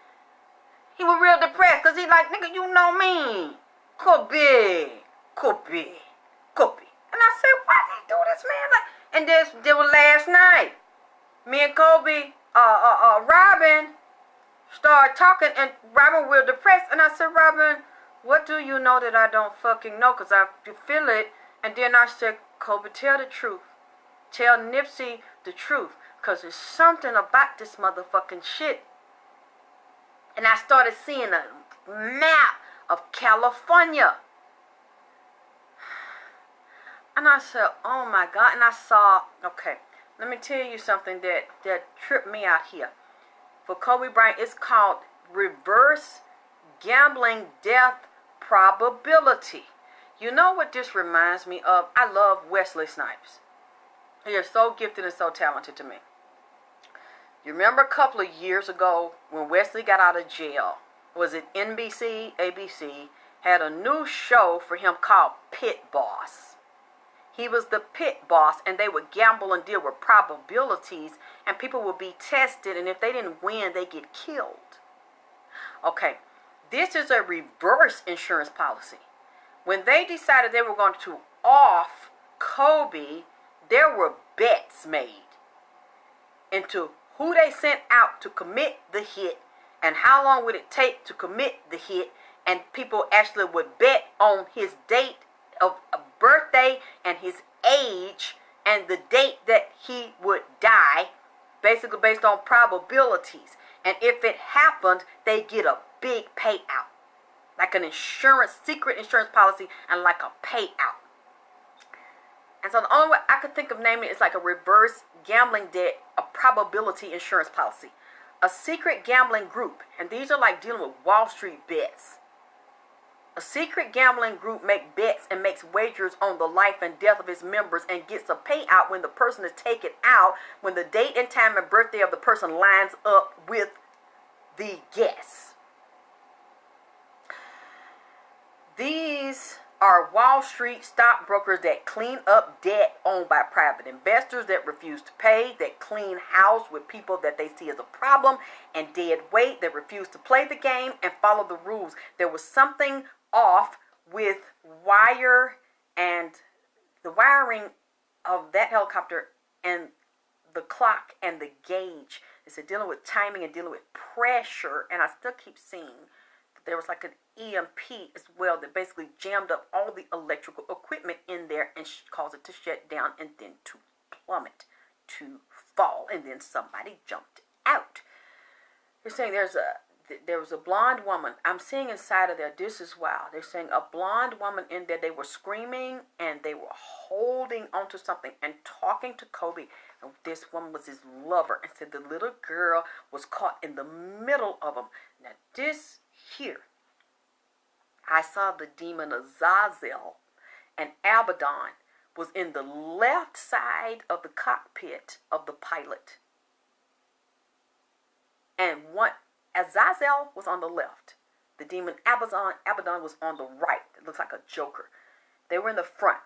He was real depressed because he like, nigga, you know me. Kobe. And I said, why did he do this, man? Like, and this was last night. Me and Kobe, Robin started talking, and Robin was depressed. And I said, Robin, what do you know that I don't fucking know? Because I feel it. And then I said, Kobe, tell the truth. Tell Nipsey the truth. Because there's something about this motherfucking shit. And I started seeing a map of California. And I said, oh my God. And I saw, okay, let me tell you something that tripped me out here. For Kobe Bryant, it's called reverse gambling death probability. You know what this reminds me of? I love Wesley Snipes. He is so gifted and so talented to me. You remember a couple of years ago when Wesley got out of jail? Was it NBC, ABC, had a new show for him called Pit Boss. He was the pit boss, and they would gamble and deal with probabilities, and people would be tested, and if they didn't win, they get killed. Okay, this is a reverse insurance policy. When they decided they were going to off Kobe, there were bets made into who they sent out to commit the hit and how long would it take to commit the hit, and people actually would bet on his date of birthday and his age and the date that he would die, basically based on probabilities. And if it happened, they get a big payout, like an secret insurance policy, and like a payout. And so the only way I could think of naming it is like a reverse gambling debt, a probability insurance policy. A secret gambling group, and these are like dealing with Wall Street bets. A secret gambling group makes bets and makes wagers on the life and death of its members and gets a payout when the person is taken out, when the date and time and birthday of the person lines up with the guess. These are Wall Street stockbrokers that clean up debt owned by private investors that refuse to pay, that clean house with people that they see as a problem, and dead weight that refuse to play the game and follow the rules. There was something off with wire and the wiring of that helicopter and the clock and the gauge. It's dealing with timing and dealing with pressure, and I still keep seeing there was like an EMP as well that basically jammed up all the electrical equipment in there and caused it to shut down and then to plummet, to fall, and then somebody jumped out. They're saying there was a blonde woman. I'm seeing inside of there, this is wild. They're saying a blonde woman in there, they were screaming and they were holding onto something and talking to Kobe. And this woman was his lover, and said the little girl was caught in the middle of them. Now this here, I saw the demon Azazel, and Abaddon was in the left side of the cockpit of the pilot. And Azazel was on the left. The demon Abaddon was on the right. It looks like a joker. They were in the front.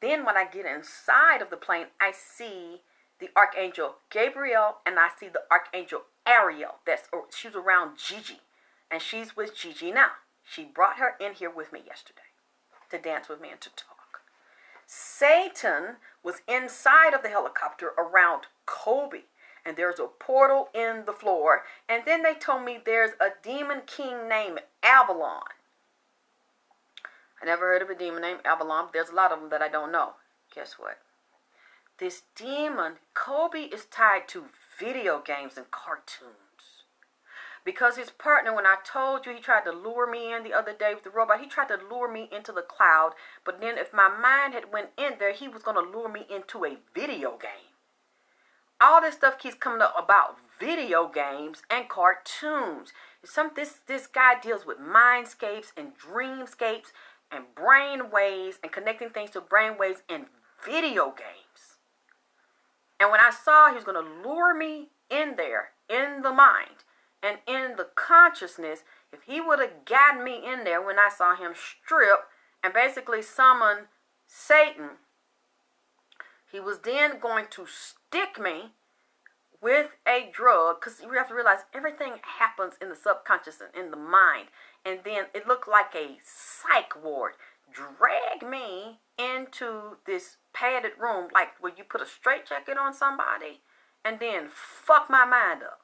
Then when I get inside of the plane, I see the Archangel Gabriel, and I see the Archangel Ariel. She's around Gigi. And she's with Gigi now. She brought her in here with me yesterday to dance with me and to talk. Satan was inside of the helicopter around Kobe. And there's a portal in the floor. And then they told me there's a demon king named Avalon. I never heard of a demon named Avalon. There's a lot of them that I don't know. Guess what? This demon, Kobe, is tied to video games and cartoons. Because his partner, when I told you he tried to lure me in the other day with the robot, he tried to lure me into the cloud. But then if my mind had went in there, he was going to lure me into a video game. All this stuff keeps coming up about video games and cartoons. This guy deals with mindscapes and dreamscapes and brain waves and connecting things to brain waves in video games. And when I saw he was going to lure me in there, in the mind, and in the consciousness, if he would have gotten me in there when I saw him strip and basically summon Satan, he was then going to stick me with a drug, because you have to realize everything happens in the subconscious and in the mind. And then it looked like a psych ward. Drag me into this padded room, like where you put a straitjacket on somebody, and then fuck my mind up.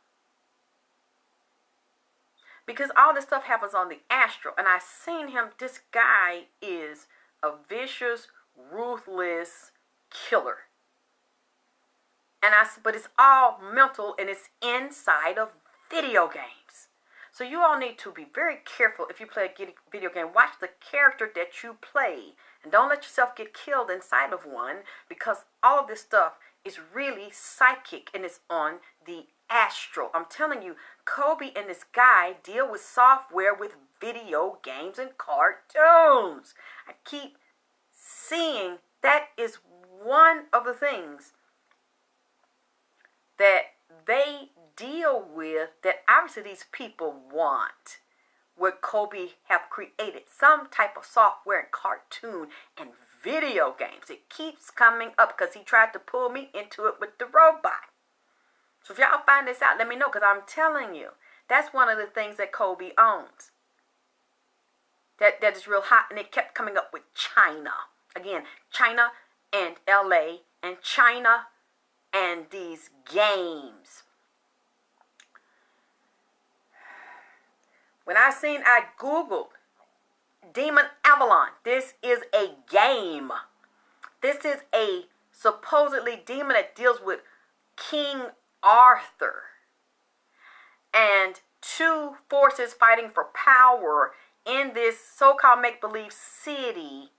Because all this stuff happens on the astral. And I seen him, this guy is a vicious, ruthless killer. But it's all mental, and it's inside of video games. So you all need to be very careful if you play a video game. Watch the character that you play. And don't let yourself get killed inside of one, because all of this stuff is really psychic, and it's on the astral. I'm telling you, Kobe and this guy deal with software with video games and cartoons. I keep seeing that is one of the things that they deal with, that obviously these people want, where Kobe have created some type of software and cartoon and video games. It keeps coming up because he tried to pull me into it with the robot. So if y'all find this out, let me know, because I'm telling you, that's one of the things that Kobe owns. That is real hot, and it kept coming up with China. Again, China and LA and China and these games. When I Googled Demon Avalon. This is a game. This is a supposedly demon that deals with King Arthur. And two forces fighting for power in this so-called make-believe city.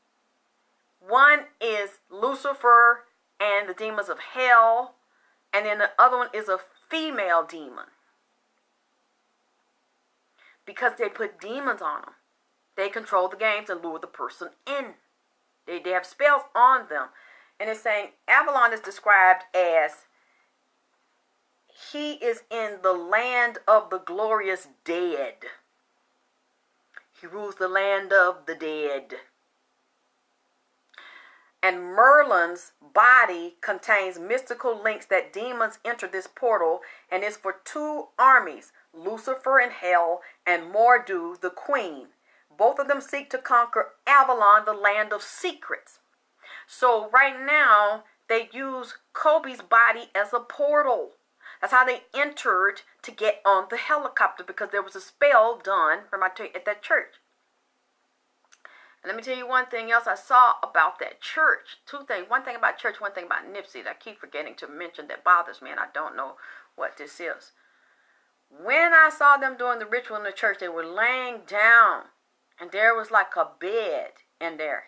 One is Lucifer and the demons of hell. And then the other one is a female demon. Because they put demons on them. They control the games and lure the person in. They have spells on them. And it's saying Avalon is described as he is in the land of the glorious dead. He rules the land of the dead. And Merlin's body contains mystical links that demons enter this portal, and it's for two armies, Lucifer in hell and Mordu the queen. Both of them seek to conquer Avalon, the land of secrets. So right now, they use Kobe's body as a portal. That's how they entered to get on the helicopter, because there was a spell done at that church. And let me tell you one thing else I saw about that church. Two things. One thing about church, one thing about Nipsey that I keep forgetting to mention that bothers me, and I don't know what this is. When I saw them doing the ritual in the church, they were laying down, and there was like a bed in there.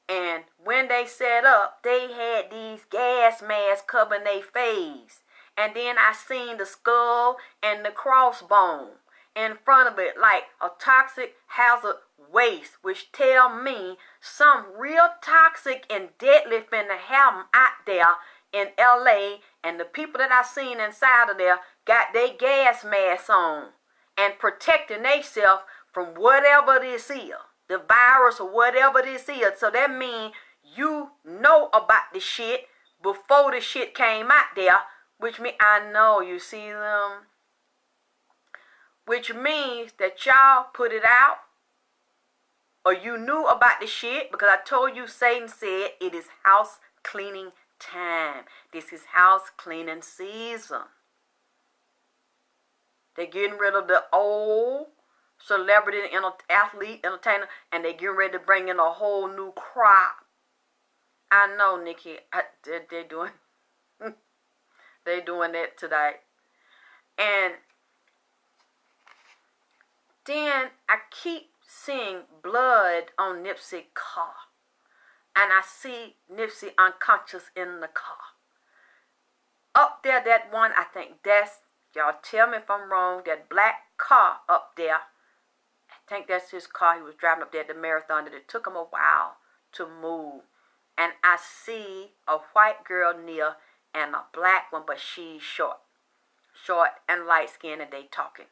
And when they set up, they had these gas masks covering their face. And then I seen the skull and the crossbone in front of it, like a toxic hazard waste, which tell me some real toxic and deadly finna happen out there in LA, and the people that I seen inside of there got their gas masks on and protecting themselves from whatever this is, the virus or whatever this is. So that means you know about the shit before the shit came out there, which means I know, you see them, which means that y'all put it out, or you knew about the shit, because I told you Satan said it is house cleaning time. This is house cleaning season. They're getting rid of the old celebrity, athlete, entertainer, and they're getting ready to bring in a whole new crop. I know, Nikki, they're doing they're doing that today. And then I keep seeing blood on Nipsey's car. And I see Nipsey unconscious in the car. Up there, that one, I think that's, y'all tell me if I'm wrong, that black car up there, I think that's his car. He was driving up there at the marathon, and it took him a while to move. And I see a white girl near and a black one, but she's short and light skinned, and they talking.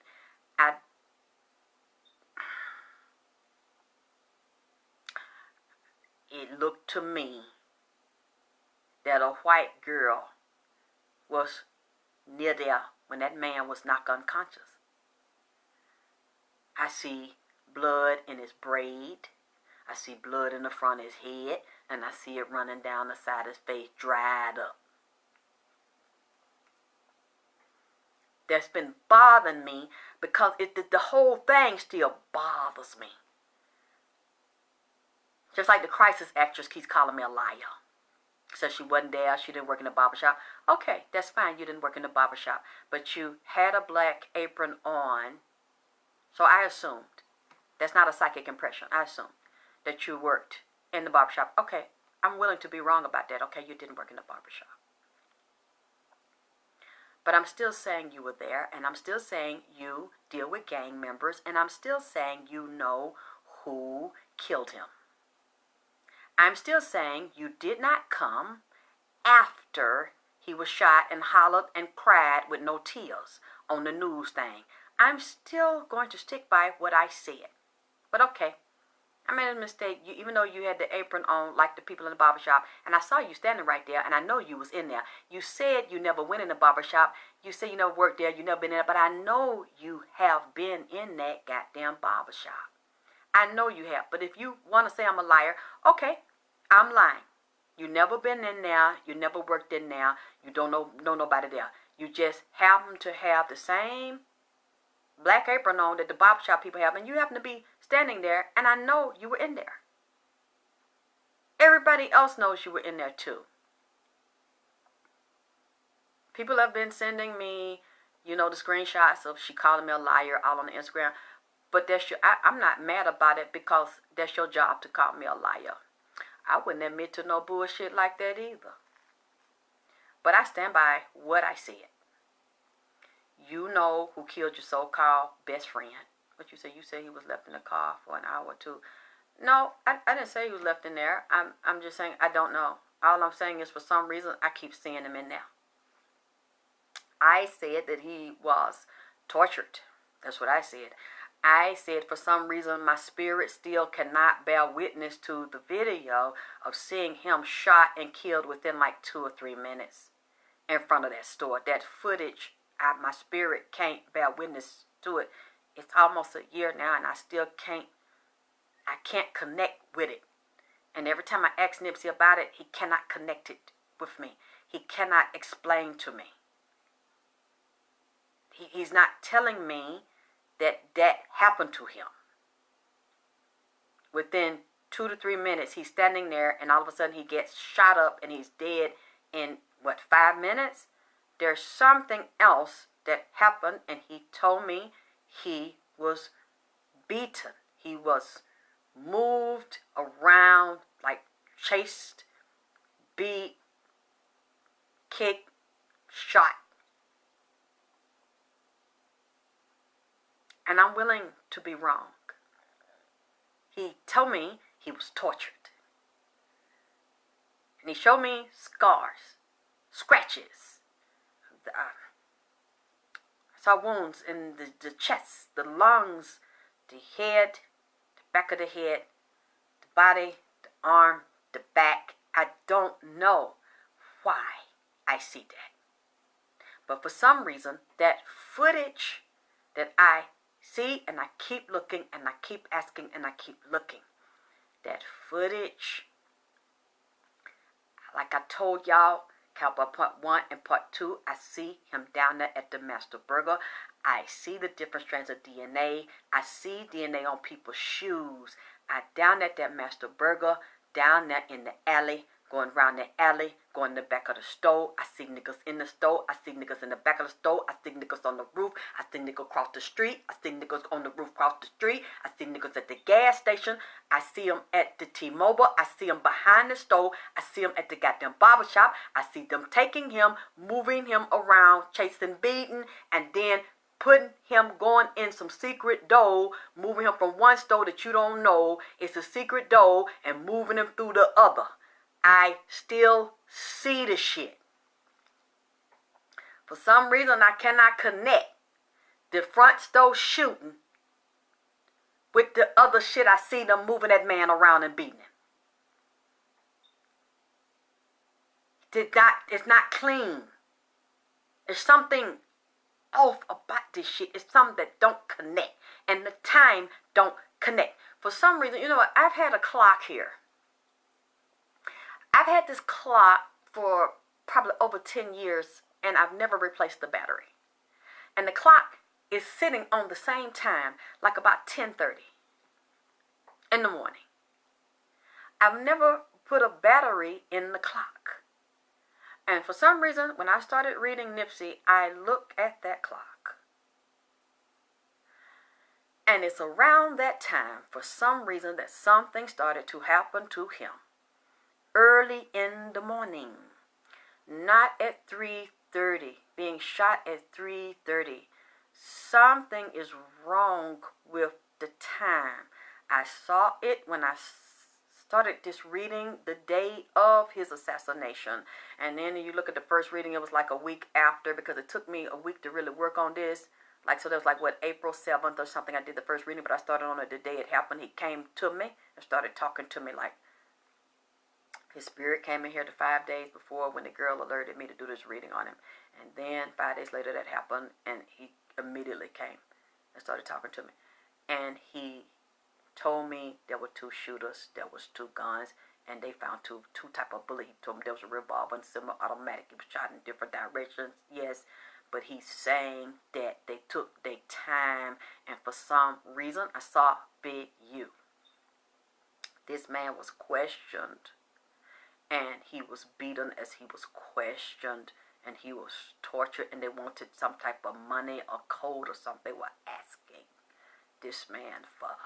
It looked to me that a white girl was near there when that man was knocked unconscious. I see blood in his braid. I see blood in the front of his head, and I see it running down the side of his face, dried up. That's been bothering me because the whole thing still bothers me. Just like the crisis actress keeps calling me a liar. Says she wasn't there, she didn't work in the barbershop. Okay, that's fine, you didn't work in the barbershop. But you had a black apron on, so I assumed, that's not a psychic impression, I assumed that you worked in the barbershop. Okay, I'm willing to be wrong about that. Okay, you didn't work in the barbershop. But I'm still saying you were there, and I'm still saying you deal with gang members, and I'm still saying you know who killed him. I'm still saying you did not come after he was shot and hollered and cried with no tears on the news thing. I'm still going to stick by what I said. But okay, I made a mistake. Even though you had the apron on like the people in the barbershop, and I saw you standing right there, and I know you was in there. You said you never went in the barbershop. You said you never worked there. You never been in there. But I know you have been in that goddamn barbershop. I know you have. But if you want to say I'm a liar, okay, I'm lying. You never been in there. You never worked in there. You don't know nobody there. You just happen to have the same black apron on that the barbershop people have, and you happen to be standing there, and I know you were in there. Everybody else knows you were in there too. People have been sending me, the screenshots of she calling me a liar all on the Instagram. But I'm not mad about it because that's your job to call me a liar. I wouldn't admit to no bullshit like that either. But I stand by what I said. You know who killed your so-called best friend. What you say? You said he was left in the car for an hour or two. No, I didn't say he was left in there. I'm just saying I don't know. All I'm saying is for some reason I keep seeing him in there. I said that he was tortured. That's what I said. I said for some reason my spirit still cannot bear witness to the video of seeing him shot and killed within like 2 or 3 minutes in front of that store. That footage, my spirit can't bear witness to it. It's almost a year now and I still can't connect with it. And every time I ask Nipsey about it, he cannot connect it with me. He cannot explain to me. He's not telling me that happened to him. Within 2 to 3 minutes, he's standing there and all of a sudden he gets shot up and he's dead in, 5 minutes? There's something else that happened and he told me he was beaten. He was moved around, like chased, beat, kicked, shot. And I'm willing to be wrong. He told me he was tortured. And he showed me scars, scratches. I saw wounds in the chest, the lungs, the head, the back of the head, the body, the arm, the back. I don't know why I see that. But for some reason, that footage that I see, and I keep looking, and I keep asking, and I keep looking. That footage, like I told y'all, Cowboy Part 1 and Part 2, I see him down there at the Master Burger. I see the different strands of DNA. I see DNA on people's shoes. I down at that Master Burger, down there in the alley, going around the alley, going in the back of the store. I see niggas in the store. I see niggas in the back of the store. I see niggas on the roof. I see niggas across the street. I see niggas on the roof across the street. I see niggas at the gas station. I see them at the T-Mobile. I see them behind the store. I see them at the goddamn barbershop. I see them taking him, moving him around, chasing, beating, and then putting him, going in some secret door, moving him from one store that you don't know. It's a secret door, and moving him through the other. I still see the shit. For some reason, I cannot connect the front store shooting with the other shit I see them moving that man around and beating him. It's not clean. It's something off about this shit. It's something that don't connect. And the time don't connect. For some reason, you know what? I've had a clock here. I've had this clock for probably over 10 years, and I've never replaced the battery. And the clock is sitting on the same time, like about 10:30 in the morning. I've never put a battery in the clock. And for some reason, when I started reading Nipsey, I look at that clock. And it's around that time, for some reason, that something started to happen to him. Early in the morning. Not at 3:30. Being shot at 3:30. Something is wrong with the time. I saw it when I started this reading the day of his assassination. And then you look at the first reading, it was like a week after, because it took me a week to really work on this. Like, so that was like, what, April 7th or something, I did the first reading, but I started on it the day it happened. He came to me and started talking to me, like, his spirit came in here the 5 days before when the girl alerted me to do this reading on him. And then 5 days later that happened, and he immediately came and started talking to me. And he told me there were 2 shooters, there was 2 guns, and they found two type of bullet. He told me there was a revolver and semi-automatic. It was shot in different directions, yes. But he's saying that they took their time, and for some reason, I saw Big U. This man was questioned, and he was beaten as he was questioned, and he was tortured, and they wanted some type of money or code or something. They were asking this man for.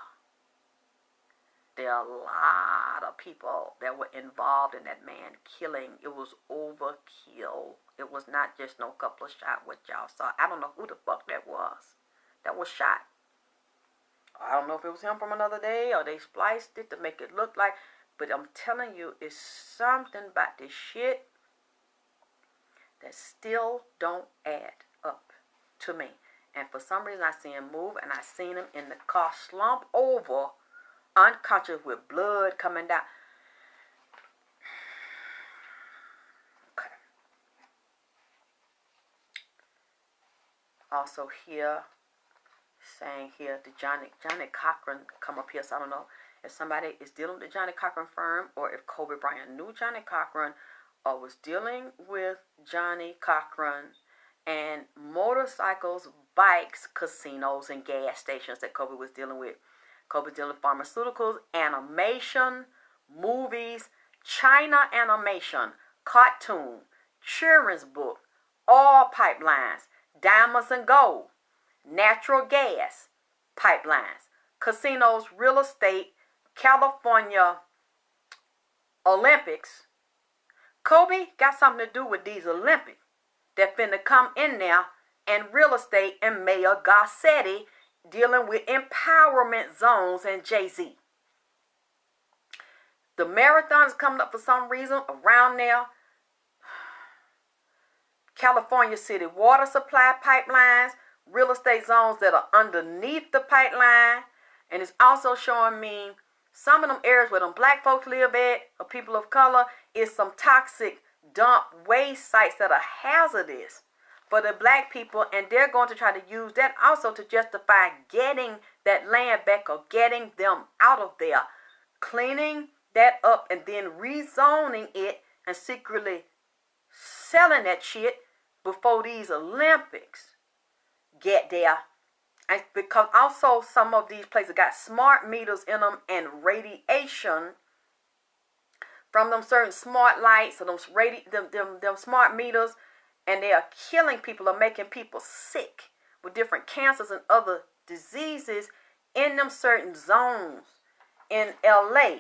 There are a lot of people that were involved in that man killing. It was overkill. It was not just no couple of shots what y'all saw. I don't know who the fuck that was shot. I don't know if it was him from another day or they spliced it to make it look like. But I'm telling you, it's something about this shit that still don't add up to me. And for some reason I see him move, and I seen him in the car slump over, unconscious with blood coming down. Okay. Also here, saying here, the Johnny Cochran come up here, so I don't know if somebody is dealing with the Johnny Cochran firm, or if Kobe Bryant knew Johnny Cochran, or was dealing with Johnny Cochran, and motorcycles, bikes, casinos, and gas stations that Kobe was dealing with. Kobe was dealing with pharmaceuticals, animation, movies, China animation, cartoon, children's book, oil pipelines, diamonds and gold, natural gas pipelines, casinos, real estate, California Olympics. Kobe got something to do with these Olympics that finna come in there, and real estate, and Mayor Garcetti dealing with empowerment zones and Jay-Z. The marathon is coming up for some reason around there. California City water supply pipelines, real estate zones that are underneath the pipeline. And it's also showing me some of them areas where them black folks live at, or people of color, is some toxic dump waste sites that are hazardous for the black people, and they're going to try to use that also to justify getting that land back or getting them out of there, cleaning that up and then rezoning it and secretly selling that shit before these Olympics get there. And because also some of these places got smart meters in them, and radiation from them certain smart lights or them smart meters, and they are killing people or making people sick with different cancers and other diseases in them certain zones in LA.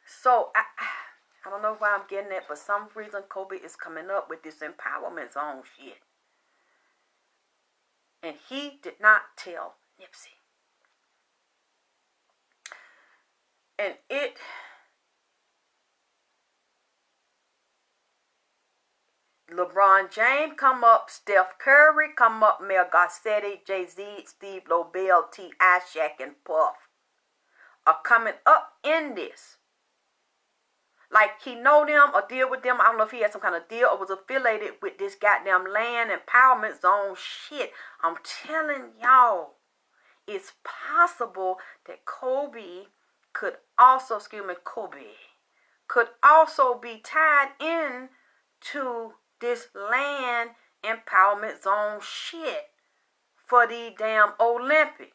So I don't know why I'm getting that, but for some reason Kobe is coming up with this empowerment zone shit. And he did not tell Nipsey. And LeBron James come up, Steph Curry come up, Mayor Garcetti, Jay-Z, Steve Lobel, T.I., Shaq, and Puff are coming up in this. Like he know them or deal with them. I don't know if he had some kind of deal or was affiliated with this goddamn land empowerment zone shit. I'm telling y'all, it's possible that Kobe could also be tied in to this land empowerment zone shit for the damn Olympic,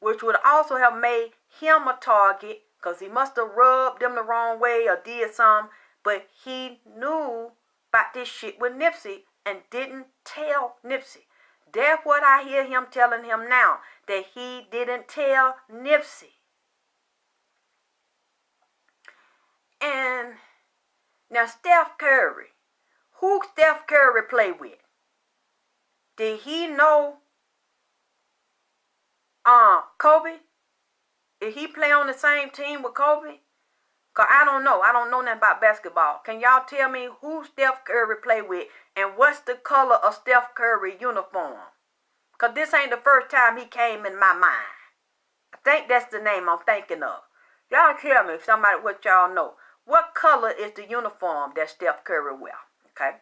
which would also have made him a target because he must have rubbed them the wrong way or did something, but he knew about this shit with Nipsey and didn't tell Nipsey. That's what I hear him telling him now, that he didn't tell Nipsey. And now Steph Curry, who Steph Curry play with? Did he know Kobe? Did he play on the same team with Kobe? Because I don't know. I don't know nothing about basketball. Can y'all tell me who Steph Curry play with and what's the color of Steph Curry uniform? Because this ain't the first time he came in my mind. I think that's the name I'm thinking of. Y'all tell me, somebody, what y'all know. What color is the uniform that Steph Curry wear? Okay.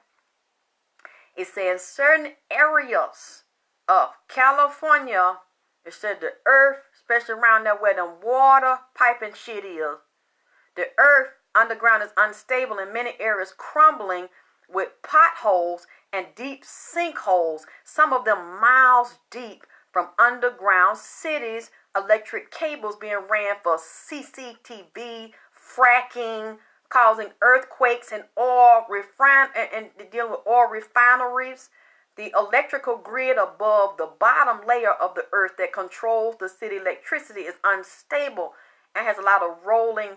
It says certain areas of California, it said the earth, especially around there where the water piping shit is, the earth underground is unstable in many areas, crumbling with potholes and deep sinkholes, some of them miles deep from underground cities, electric cables being ran for CCTV, fracking, causing earthquakes and dealing with oil refineries. The electrical grid above the bottom layer of the earth that controls the city electricity is unstable and has a lot of rolling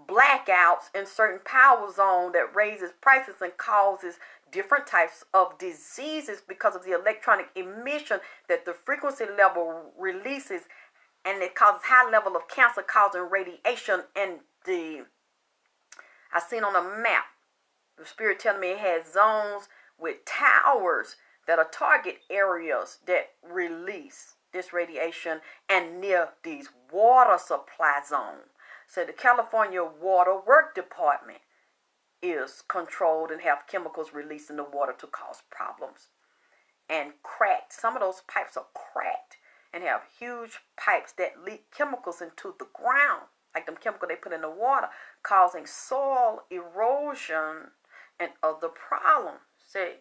blackouts in certain power zones that raises prices and causes different types of diseases because of the electronic emission that the frequency level releases, and it causes high level of cancer causing radiation. And I seen on a map, the spirit telling me it has zones with towers that are target areas that release this radiation and near these water supply zones. So the California Water Work Department is controlled and have chemicals released in the water to cause problems and cracked. Some of those pipes are cracked and have huge pipes that leak chemicals into the ground, like them chemicals they put in the water, causing soil erosion and other problems. Say,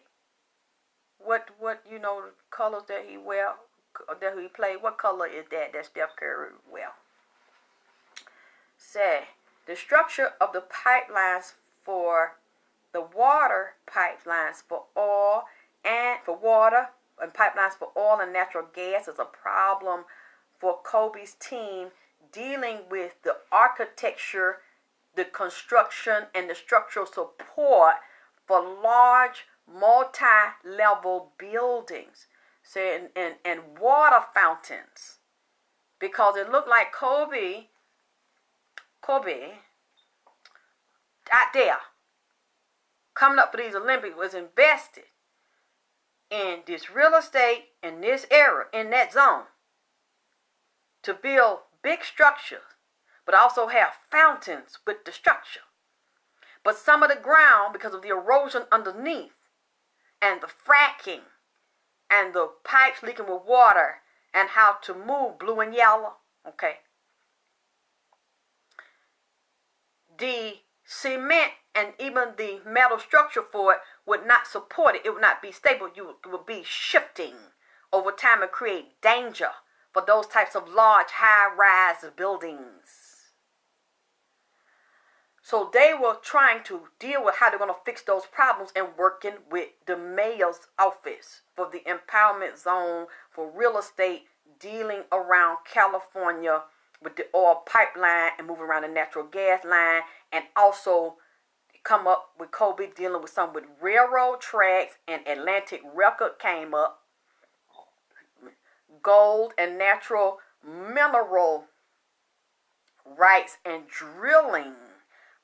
what colors that he wear, that he play, what color is that Steph Curry wear? Say, the structure of the pipelines for the water pipelines for oil and for water and pipelines for oil and natural gas is a problem for Kobe's team dealing with the architecture, the construction, and the structural support for large multi-level buildings, so and water fountains, because it looked like Kobe out there coming up for these Olympics was invested in this real estate in this area, in that zone, to build big structures, but also have fountains with the structure. But some of the ground, because of the erosion underneath and the fracking and the pipes leaking with water and how to move blue and yellow, okay, the cement and even the metal structure for it would not support it. It would not be stable. It would be shifting over time and create danger for those types of large high-rise buildings. So they were trying to deal with how they're going to fix those problems and working with the mayor's office for the empowerment zone for real estate, dealing around California with the oil pipeline and moving around the natural gas line, and also come up with Kobe dealing with some with railroad tracks, and Atlantic Record came up, gold and natural mineral rights and drilling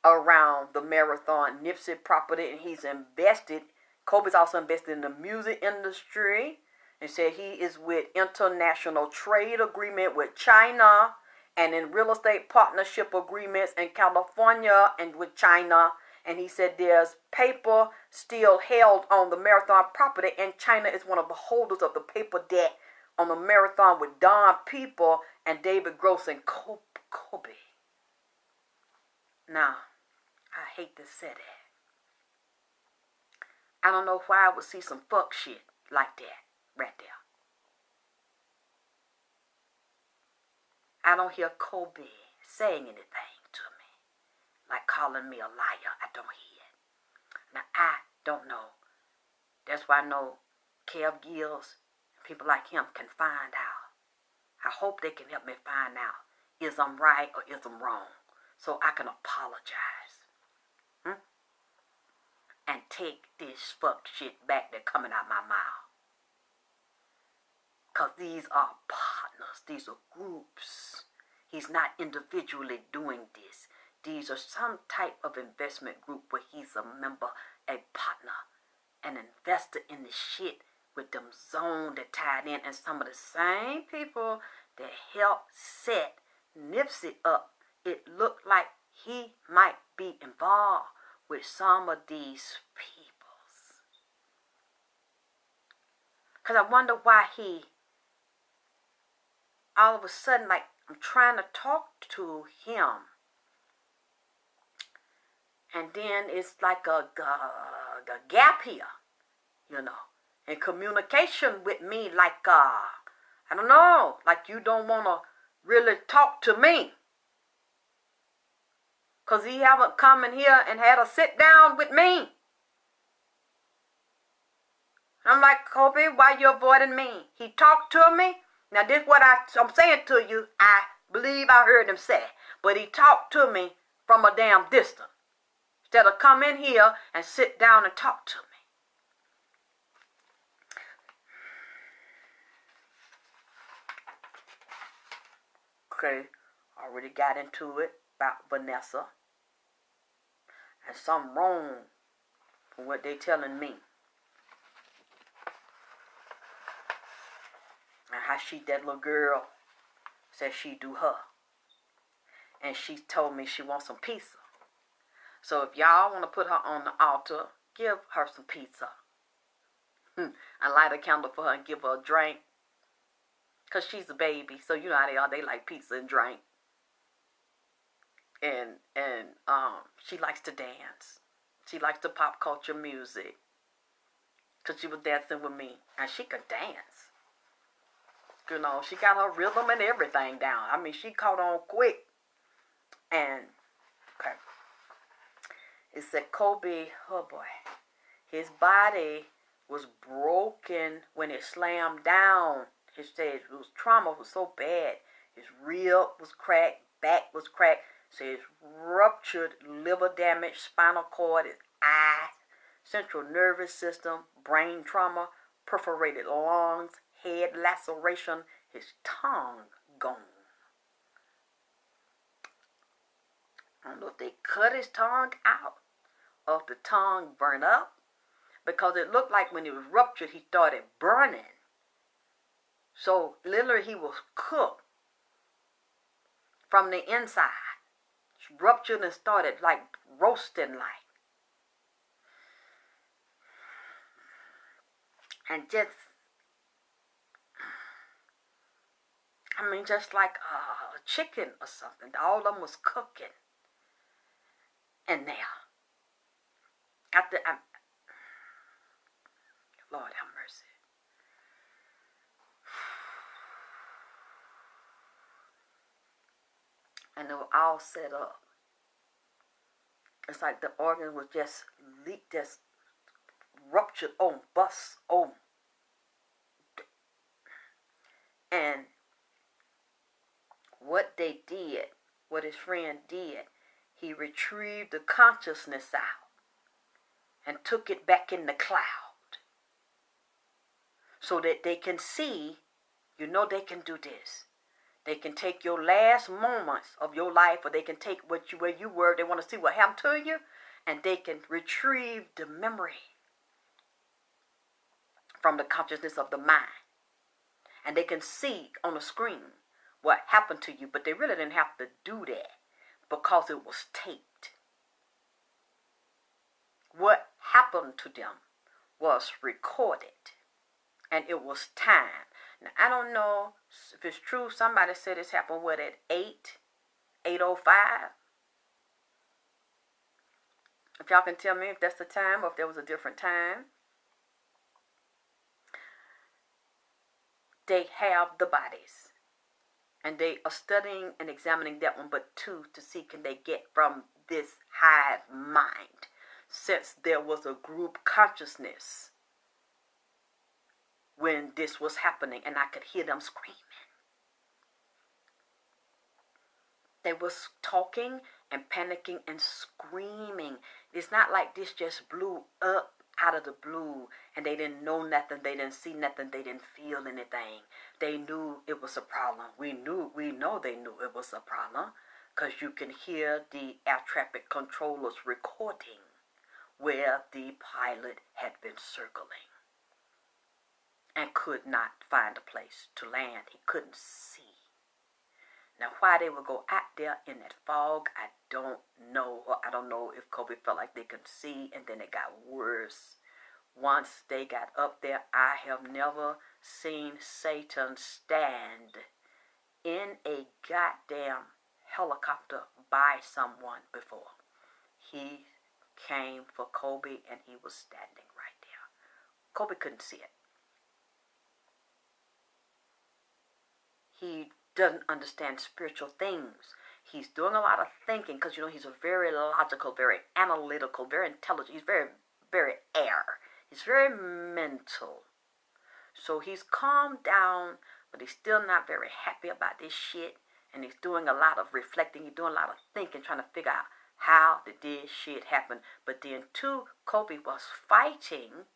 around the Marathon Nipsey property, and he's invested. Kobe's also invested in the music industry, and said he is with international trade agreement with China and in real estate partnership agreements in California and with China. And he said there's paper still held on the Marathon property, and China is one of the holders of the paper debt on the Marathon with Don People and David Gross and Kobe. Now, I hate to say that. I don't know why I would see some fuck shit like that right there. I don't hear Kobe saying anything to me, like calling me a liar. I don't hear it. Now, I don't know. That's why I know Kev Gills, people like him can find out. I hope they can help me find out is I'm right or is I'm wrong, so I can apologize. And take this fuck shit back that's coming out my mouth. Because these are partners. These are groups. He's not individually doing this. These are some type of investment group where he's a member, a partner, an investor in the shit with them zone that tied in. And some of the same people that helped set Nipsey up, it looked like he might be involved with some of these peoples. Because I wonder why he, all of a sudden, like, I'm trying to talk to him. And then it's like a gap here, you know, in communication with me, like, I don't know, like you don't want to really talk to me. Because he haven't come in here and had a sit down with me. I'm like, Kobe, why you avoiding me? He talked to me. Now this is what I'm saying to you. I believe I heard him say. But he talked to me from a damn distance. Instead of come in here and sit down and talk to me. Okay, already got into it about Vanessa. And something wrong from what they telling me. And how that little girl said she do her. And she told me she wants some pizza. So if y'all want to put her on the altar, give her some pizza. And light a candle for her and give her a drink. Because she's a baby. So you know how they are. They like pizza and drink. And she likes to dance. She likes the pop culture music. Because she was dancing with me. And she could dance. You know, she got her rhythm and everything down. I mean, she caught on quick. And, okay. It said Kobe, oh boy. His body was broken when it slammed down. His stage, his trauma was so bad. His rib was cracked. Back was cracked. So his ruptured liver damage, spinal cord, his eyes, central nervous system, brain trauma, perforated lungs, head laceration, his tongue gone. I don't know if they cut his tongue out or if the tongue burned up, because it looked like when it was ruptured, he started burning. So literally he was cooked from the inside. Ruptured and started like roasting like. And just, I mean, just like a chicken or something. All of them was cooking in there. Lord have mercy. And they were all set up. It's like the organ was just leaked, just ruptured on, bust on. And what they did, what his friend did, he retrieved the consciousness out and took it back in the cloud so that they can see, you know, they can do this. They can take your last moments of your life, or they can take where you were. They want to see what happened to you, and they can retrieve the memory from the consciousness of the mind. And they can see on the screen what happened to you, but they really didn't have to do that because it was taped. What happened to them was recorded, and it was time. Now, I don't know if it's true. Somebody said this happened, what, at 8:05? If y'all can tell me if that's the time or if there was a different time. They have the bodies, and they are studying and examining that one, but two, to see can they get from this hive mind, since there was a group consciousness when this was happening, and I could hear them screaming. They was talking and panicking and screaming. It's not like this just blew up out of the blue and they didn't know nothing, they didn't see nothing, they didn't feel anything. They knew it was a problem. We know they knew it was a problem, because you can hear the air traffic controllers recording where the pilot had been circling and could not find a place to land. He couldn't see. Now, why they would go out there in that fog, I don't know. Or I don't know if Kobe felt like they could see, and then it got worse. Once they got up there, I have never seen Satan stand in a goddamn helicopter by someone before. He came for Kobe, and he was standing right there. Kobe couldn't see it. He doesn't understand spiritual things. He's doing a lot of thinking because, he's a very logical, very analytical, very intelligent. He's very, very air. He's very mental. So he's calmed down, but he's still not very happy about this shit. And he's doing a lot of reflecting. He's doing a lot of thinking, trying to figure out how did this shit happen. But then, too, Kobe was fighting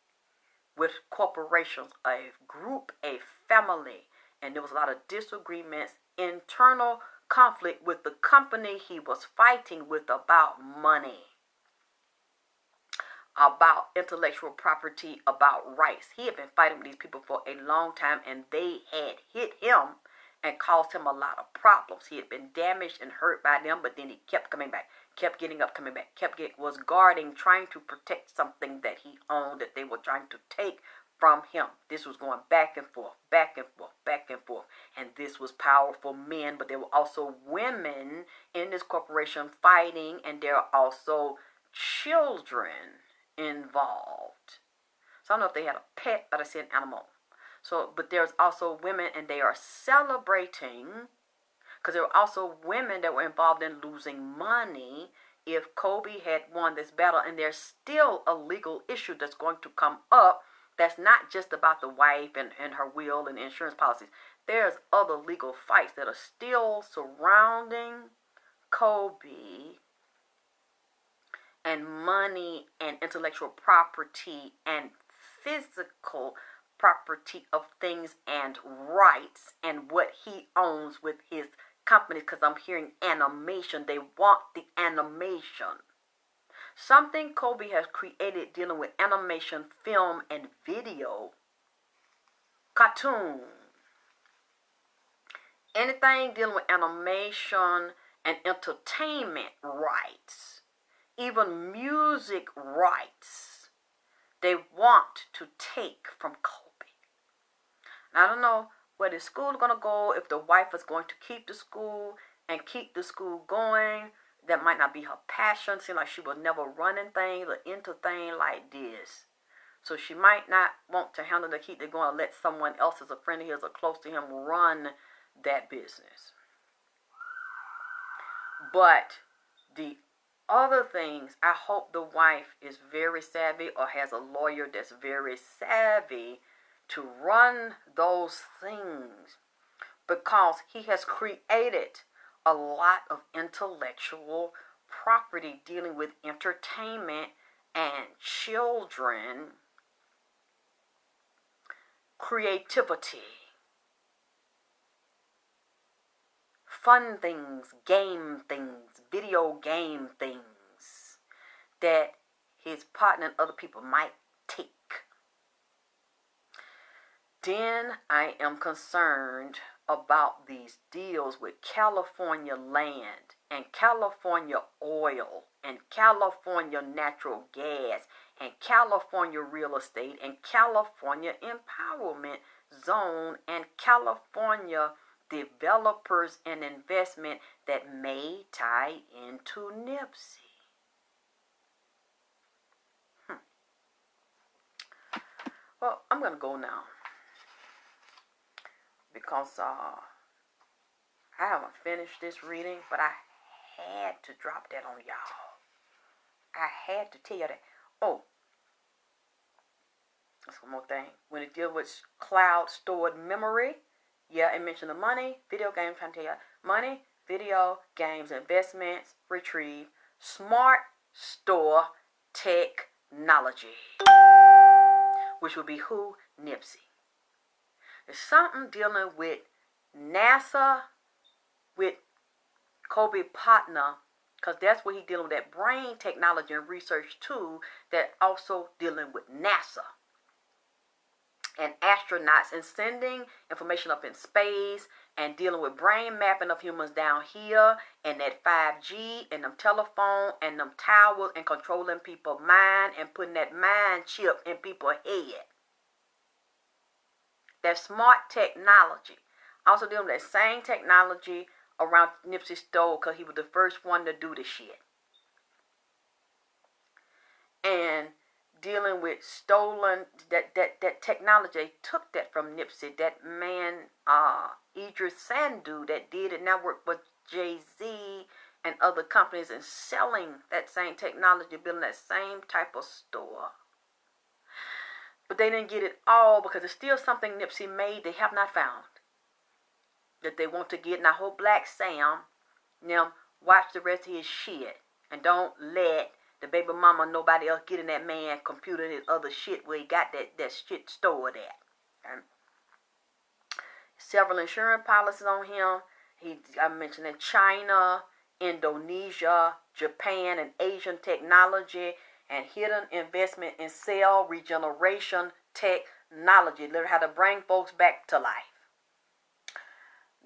with corporations, a group, a family. And there was a lot of disagreements, internal conflict with the company he was fighting with about money, about intellectual property, about rights. He had been fighting with these people for a long time, and they had hit him and caused him a lot of problems. He had been damaged and hurt by them, but then he kept coming back, kept getting up, coming back, was guarding, trying to protect something that he owned that they were trying to take from him. This was going back and forth, back and forth, back and forth. And this was powerful men, but there were also women in this corporation fighting, and there are also children involved. So I don't know if they had a pet, but I said animal. So, but there's also women, and they are celebrating, because there were also women that were involved in losing money if Kobe had won this battle. And there's still a legal issue that's going to come up. That's not just about the wife and her will and insurance policies. There's other legal fights that are still surrounding Kobe and money and intellectual property and physical property of things and rights and what he owns with his company. Because I'm hearing animation. They want the animation. Something Kobe has created dealing with animation, film, and video, cartoon, anything dealing with animation and entertainment rights, even music rights, they want to take from Kobe. Now, I don't know where the school is going to go, if the wife is going to keep the school and keep the school going. That might not be her passion. Seems like she was never running things or into things like this. So she might not want to handle the keep it going or let someone else as a friend of his or close to him run that business. But the other things, I hope the wife is very savvy or has a lawyer that's very savvy to run those things, because he has created a lot of intellectual property dealing with entertainment and children, creativity, fun things, game things, video game things that his partner and other people might take. Then I am concerned about these deals with California land and California oil and California natural gas and California real estate and California empowerment zone and California developers and investment that may tie into Nipsey. Well, I'm going to go now because I haven't finished this reading, but I had to drop that on y'all. I had to tell you that. Oh, that's one more thing. When it deals with cloud stored memory, yeah, it mentioned the money, video games, trying to tell you, money, video, games, investments, retrieve, smart store technology, which would be who? Nipsey. There's something dealing with NASA, with Kobe Partner, because that's what he's dealing with, that brain technology and research too, that also dealing with NASA and astronauts and sending information up in space and dealing with brain mapping of humans down here and that 5G and them telephone and them towers and controlling people's mind and putting that mind chip in people's head. That smart technology. Also dealing with that same technology around Nipsey Stowe because he was the first one to do the shit. And dealing with stolen, that technology, they took that from Nipsey. That man, Idris Sandu, that did it, now work with Jay-Z and other companies and selling that same technology, building that same type of store. But they didn't get it all because it's still something Nipsey made they have not found that they want to get. And I hope Black Sam now watch the rest of his shit and don't let the baby mama, nobody else get in that man computer and his other shit where he got that shit stored at. Okay? Several insurance policies on him. I mentioned in China, Indonesia, Japan, and Asian technology and hidden investment in cell regeneration technology. Learn how to bring folks back to life.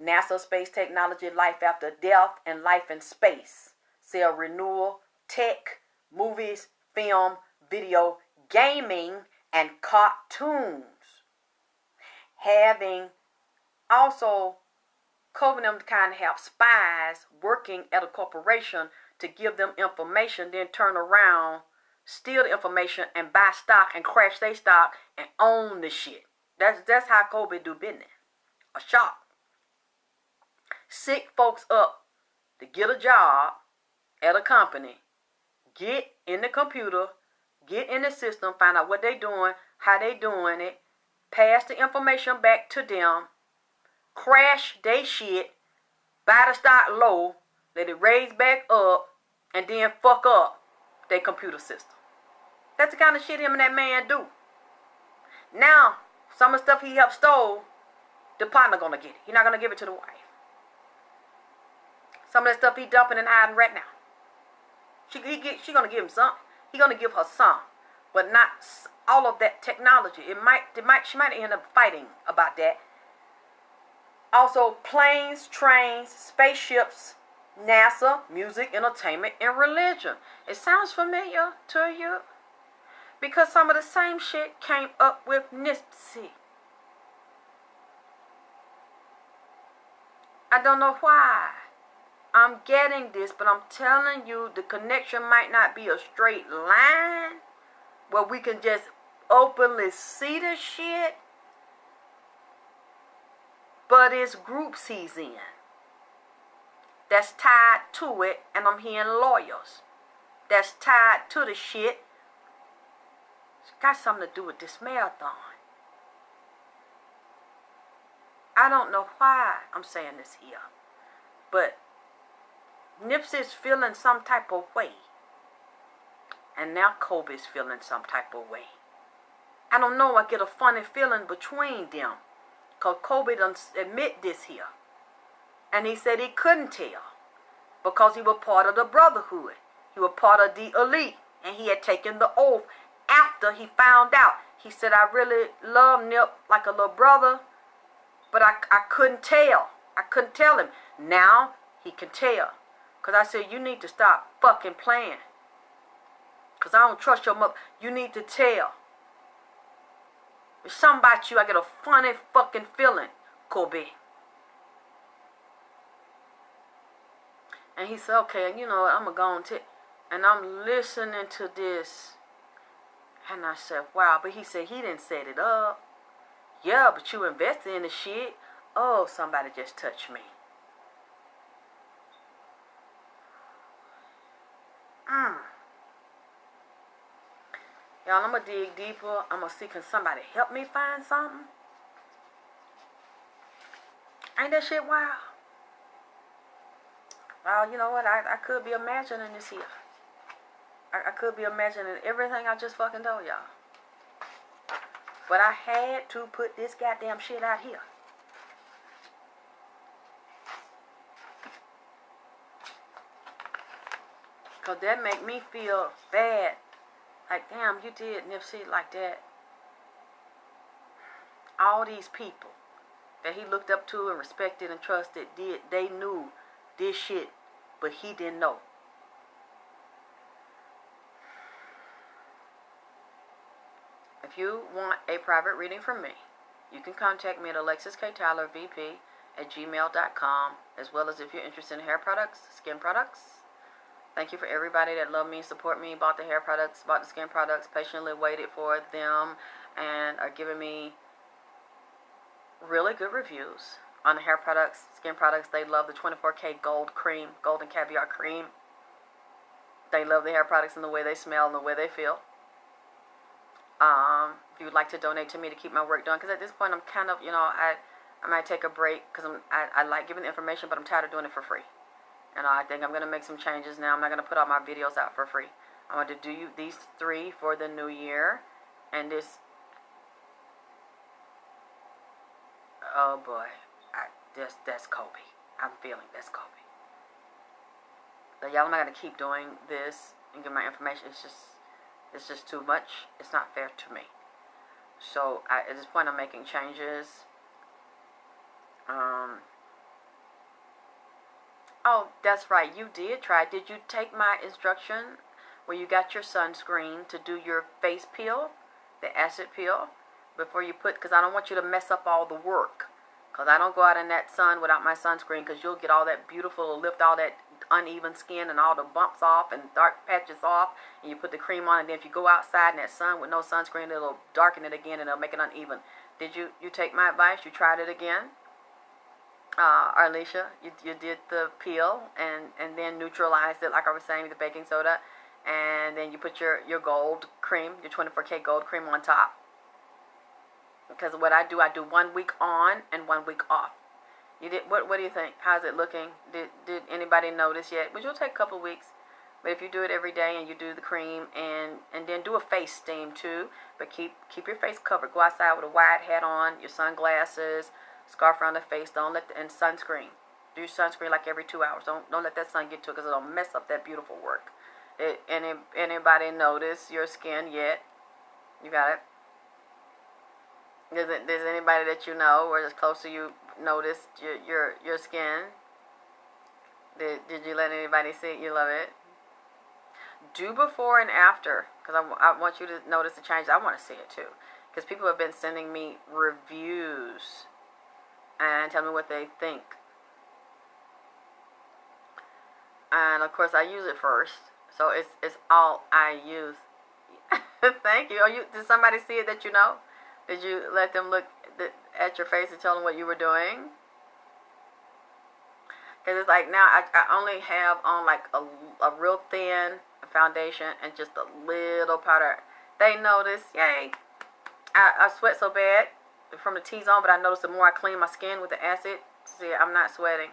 NASA space technology, life after death, and life in space. Cell renewal, tech, movies, film, video, gaming, and cartoons. Having also COVID them kind of have spies working at a corporation to give them information, then turn around, steal the information, and buy stock and crash their stock and own the shit. That's how COVID do business. A shop. Sick folks up to get a job at a company, get in the computer, get in the system, find out what they doing, how they doing it, pass the information back to them, crash they shit, buy the stock low, let it raise back up, and then fuck up their computer system. That's the kind of shit him and that man do. Now, some of the stuff he helped stole, the partner gonna get it. He not gonna give it to the wife. Some of that stuff he dumping and hiding right now. She gonna give him some. He gonna give her some, but not all of that technology. She might end up fighting about that. Also, planes, trains, spaceships, NASA, music, entertainment, and religion. It sounds familiar to you? Because some of the same shit came up with Nipsey. I don't know why I'm getting this, but I'm telling you, the connection might not be a straight line where we can just openly see the shit, but it's groups he's in that's tied to it, and I'm hearing lawyers that's tied to the shit. It's got something to do with this marathon. I don't know why I'm saying this here, but Nipsey's feeling some type of way. And now Kobe's feeling some type of way. I don't know, I get a funny feeling between them. Because Kobe done admit this here. And he said he couldn't tell. Because he was part of the brotherhood. He was part of the elite. And he had taken the oath after he found out. He said, I really love Nip like a little brother. But I couldn't tell. I couldn't tell him. Now he can tell. Because I said, you need to stop fucking playing. Because I don't trust your mother. You need to tell. There's something about you. I get a funny fucking feeling, Kobe. And he said, okay, you know what, I'm going to go on to... And I'm listening to this. And I said, wow. But he said he didn't set it up. Yeah, but you invested in the shit. Oh, somebody just touched me. Y'all, I'm going to dig deeper. I'm going to see, can somebody help me find something? Ain't that shit wild? Well, you know what? I could be imagining this here. I could be imagining everything I just fucking told y'all. But I had to put this goddamn shit out here. Because that make me feel bad. Like, damn, you did Nipsey like that. All these people that he looked up to and respected and trusted, they knew this shit, but he didn't know. If you want a private reading from me, you can contact me at alexisktaylervp@gmail.com, as well as if you're interested in hair products, skin products. Thank you for everybody that loved me, support me, bought the hair products, bought the skin products, patiently waited for them, and are giving me really good reviews on the hair products, skin products. They love the 24K gold cream, golden caviar cream. They love the hair products and the way they smell and the way they feel. If you would like to donate to me to keep my work done, because at this point I'm kind of, I might take a break because I like giving the information, but I'm tired of doing it for free. And I think I'm going to make some changes now. I'm not going to put all my videos out for free. I'm going to do these 3 for the new year. And this, oh boy, that's Kobe. I'm feeling that's Kobe. But y'all, I'm not going to keep doing this and give my information. It's just too much. It's not fair to me. So at this point, I'm making changes. Oh, that's right. You did try. Did you take my instruction where you got your sunscreen to do your face peel, the acid peel, before you put, because I don't want you to mess up all the work. Because I don't go out in that sun without my sunscreen, because you'll get all that beautiful, lift all that uneven skin and all the bumps off and dark patches off, and you put the cream on, and then if you go outside in that sun with no sunscreen, it'll darken it again and it'll make it uneven. Did you take my advice? You tried it again? Arlisha, you did the peel and then neutralized it, like I was saying, with the baking soda, and then you put your gold cream, your 24K gold cream on top. Because what I do 1 week on and 1 week off. You did what do you think? How's it looking? Did anybody notice yet? Which will take a couple weeks. But if you do it every day and you do the cream and then do a face steam too, but keep your face covered. Go outside with a wide hat on, your sunglasses, scarf around the face. And sunscreen. Do your sunscreen like every 2 hours. Don't let that sun get to it, because it'll mess up that beautiful work. Anybody notice your skin yet? You got it? Does anybody that you know or is close to you notice your skin? Did you let anybody see it? You love it? Do before and after, because I want you to notice the change. I want to see it too, because people have been sending me reviews and tell me what they think. And of course I use it first, so it's all I use. Thank you. Did somebody see it that you know? Did you let them look at your face and tell them what you were doing? Because it's like now I only have on like a real thin foundation and just a little powder. They notice, yay. I sweat so bad from the T-zone, but I notice the more I clean my skin with the acid, see, I'm not sweating.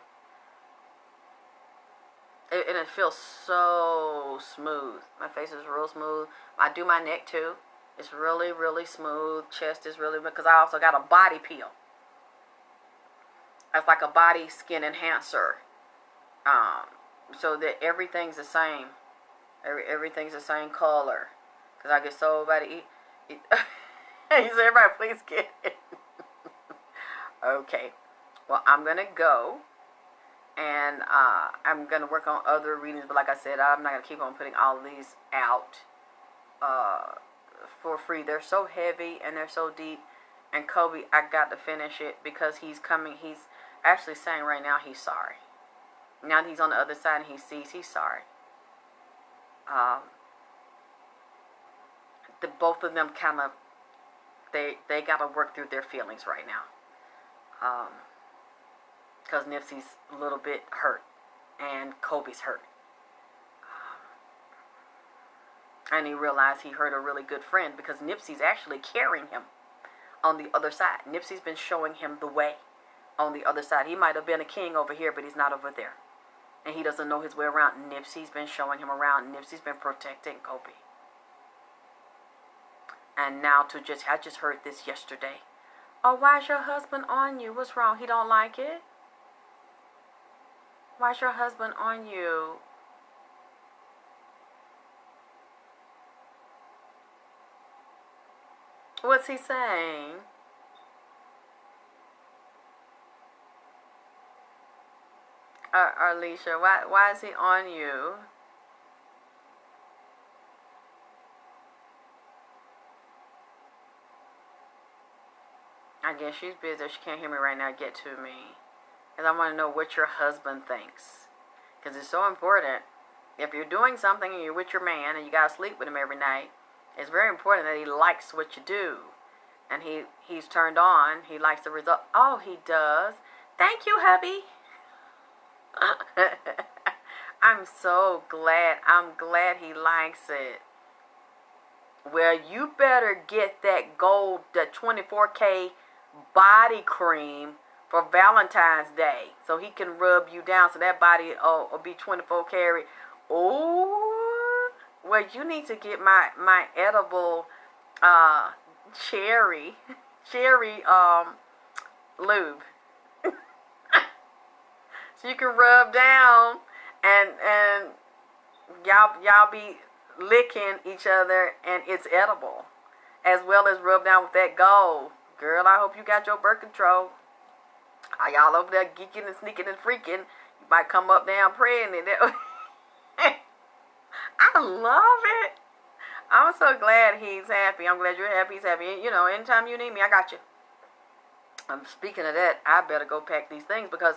And it feels so smooth. My face is real smooth. I do my neck too. It's really, really smooth. Chest is really, because I also got a body peel. It's like a body skin enhancer. So that everything's the same. Everything's the same color. Because I get so bad to eat. He said, everybody please get it. Okay. Well, I'm going to go. And I'm going to work on other readings. But like I said, I'm not going to keep on putting all of these out for free. They're so heavy and they're so deep. And Kobe, I got to finish it because he's coming. He's actually saying right now he's sorry. Now that he's on the other side and he sees he's sorry. Both of them kind of, they got to work through their feelings right now. Because Nipsey's a little bit hurt and Kobe's hurt. And he realized he hurt a really good friend because Nipsey's actually carrying him on the other side. Nipsey's been showing him the way on the other side. He might have been a king over here, but he's not over there. And he doesn't know his way around. Nipsey's been showing him around. Nipsey's been protecting Kobe. And now I just heard this yesterday. Oh, why's your husband on you? What's wrong? He don't like it? Why's your husband on you? What's he saying? Alicia, why is he on you? I guess she's busy. She can't hear me right now. Get to me. Because I want to know what your husband thinks. Because it's so important. If you're doing something and you're with your man and you got to sleep with him every night, it's very important that he likes what you do. And he's turned on. He likes the result. Oh, he does. Thank you, hubby. I'm so glad. I'm glad he likes it. Well, you better get that gold, the 24K body cream for Valentine's Day so he can rub you down so that body will be 24 karat. Oh, well, you need to get my edible cherry lube. So you can rub down and y'all be licking each other and it's edible. As well as rub down with that gold. Girl, I hope you got your birth control. Are y'all over there geeking and sneaking and freaking? You might come up down pregnant. I love it. I'm so glad he's happy. I'm glad you're happy. He's happy. You know, anytime you need me, I got you. Speaking of that, I better go pack these things because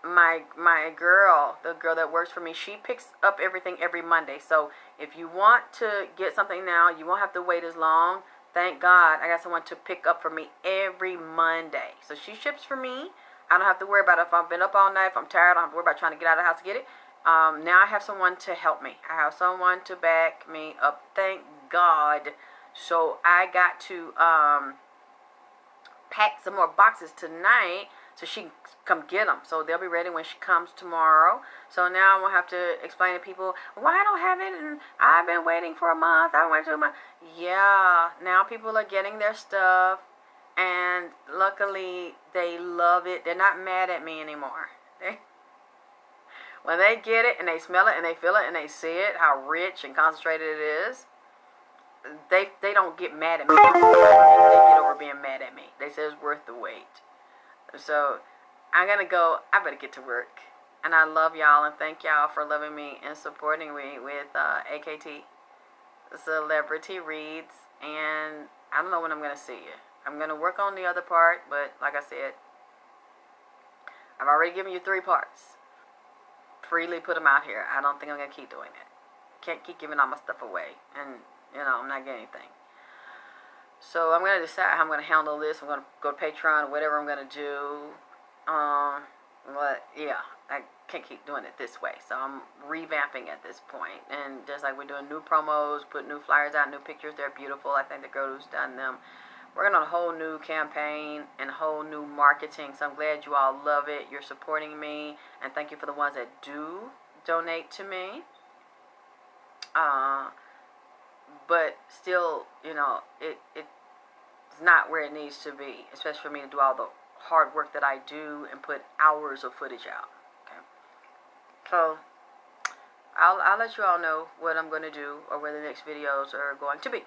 my girl, the girl that works for me, she picks up everything every Monday. So if you want to get something now, you won't have to wait as long. Thank God I got someone to pick up for me every Monday. So she ships for me. I don't have to worry about it. If I've been up all night, if I'm tired, I don't have to worry about trying to get out of the house to get it. Now I have someone to help me. I have someone to back me up. Thank God. So I got to pack some more boxes tonight so she can come get them. So they'll be ready when she comes tomorrow. So now I won't have to explain to people why I don't have it and I've been waiting for a month. I went to a month. Yeah, now people are getting their stuff and luckily they love it. They're not mad at me anymore. When they get it and they smell it and they feel it and they see it, how rich and concentrated it is, they don't get mad at me. They get over being mad at me. They say it's worth the wait. So I'm going to go. I better get to work. And I love y'all and thank y'all for loving me and supporting me with AKT Celebrity Reads. And I don't know when I'm going to see you. I'm going to work on the other part, but like I said, I've already given you 3 parts. Freely put them out here. I don't think I'm going to keep doing it. Can't keep giving all my stuff away. And, you know, I'm not getting anything. So I'm going to decide how I'm going to handle this. I'm going to go to Patreon or whatever I'm going to do. But, yeah, I can't keep doing it this way. So I'm revamping at this point. And just like we're doing new promos, put new flyers out, new pictures. They're beautiful. I think the girl who's done them. Working on a whole new campaign and whole new marketing. So I'm glad you all love it. You're supporting me. And thank you for the ones that do donate to me. But still, you know, it's not where it needs to be. Especially for me to do all the hard work that I do and put hours of footage out. Okay. So I'll let you all know what I'm going to do or where the next videos are going to be.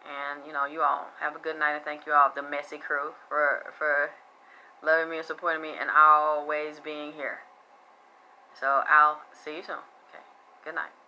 And, you know, you all have a good night. And thank you all, the Messy crew, for loving me and supporting me and always being here. So I'll see you soon. Okay. Good night.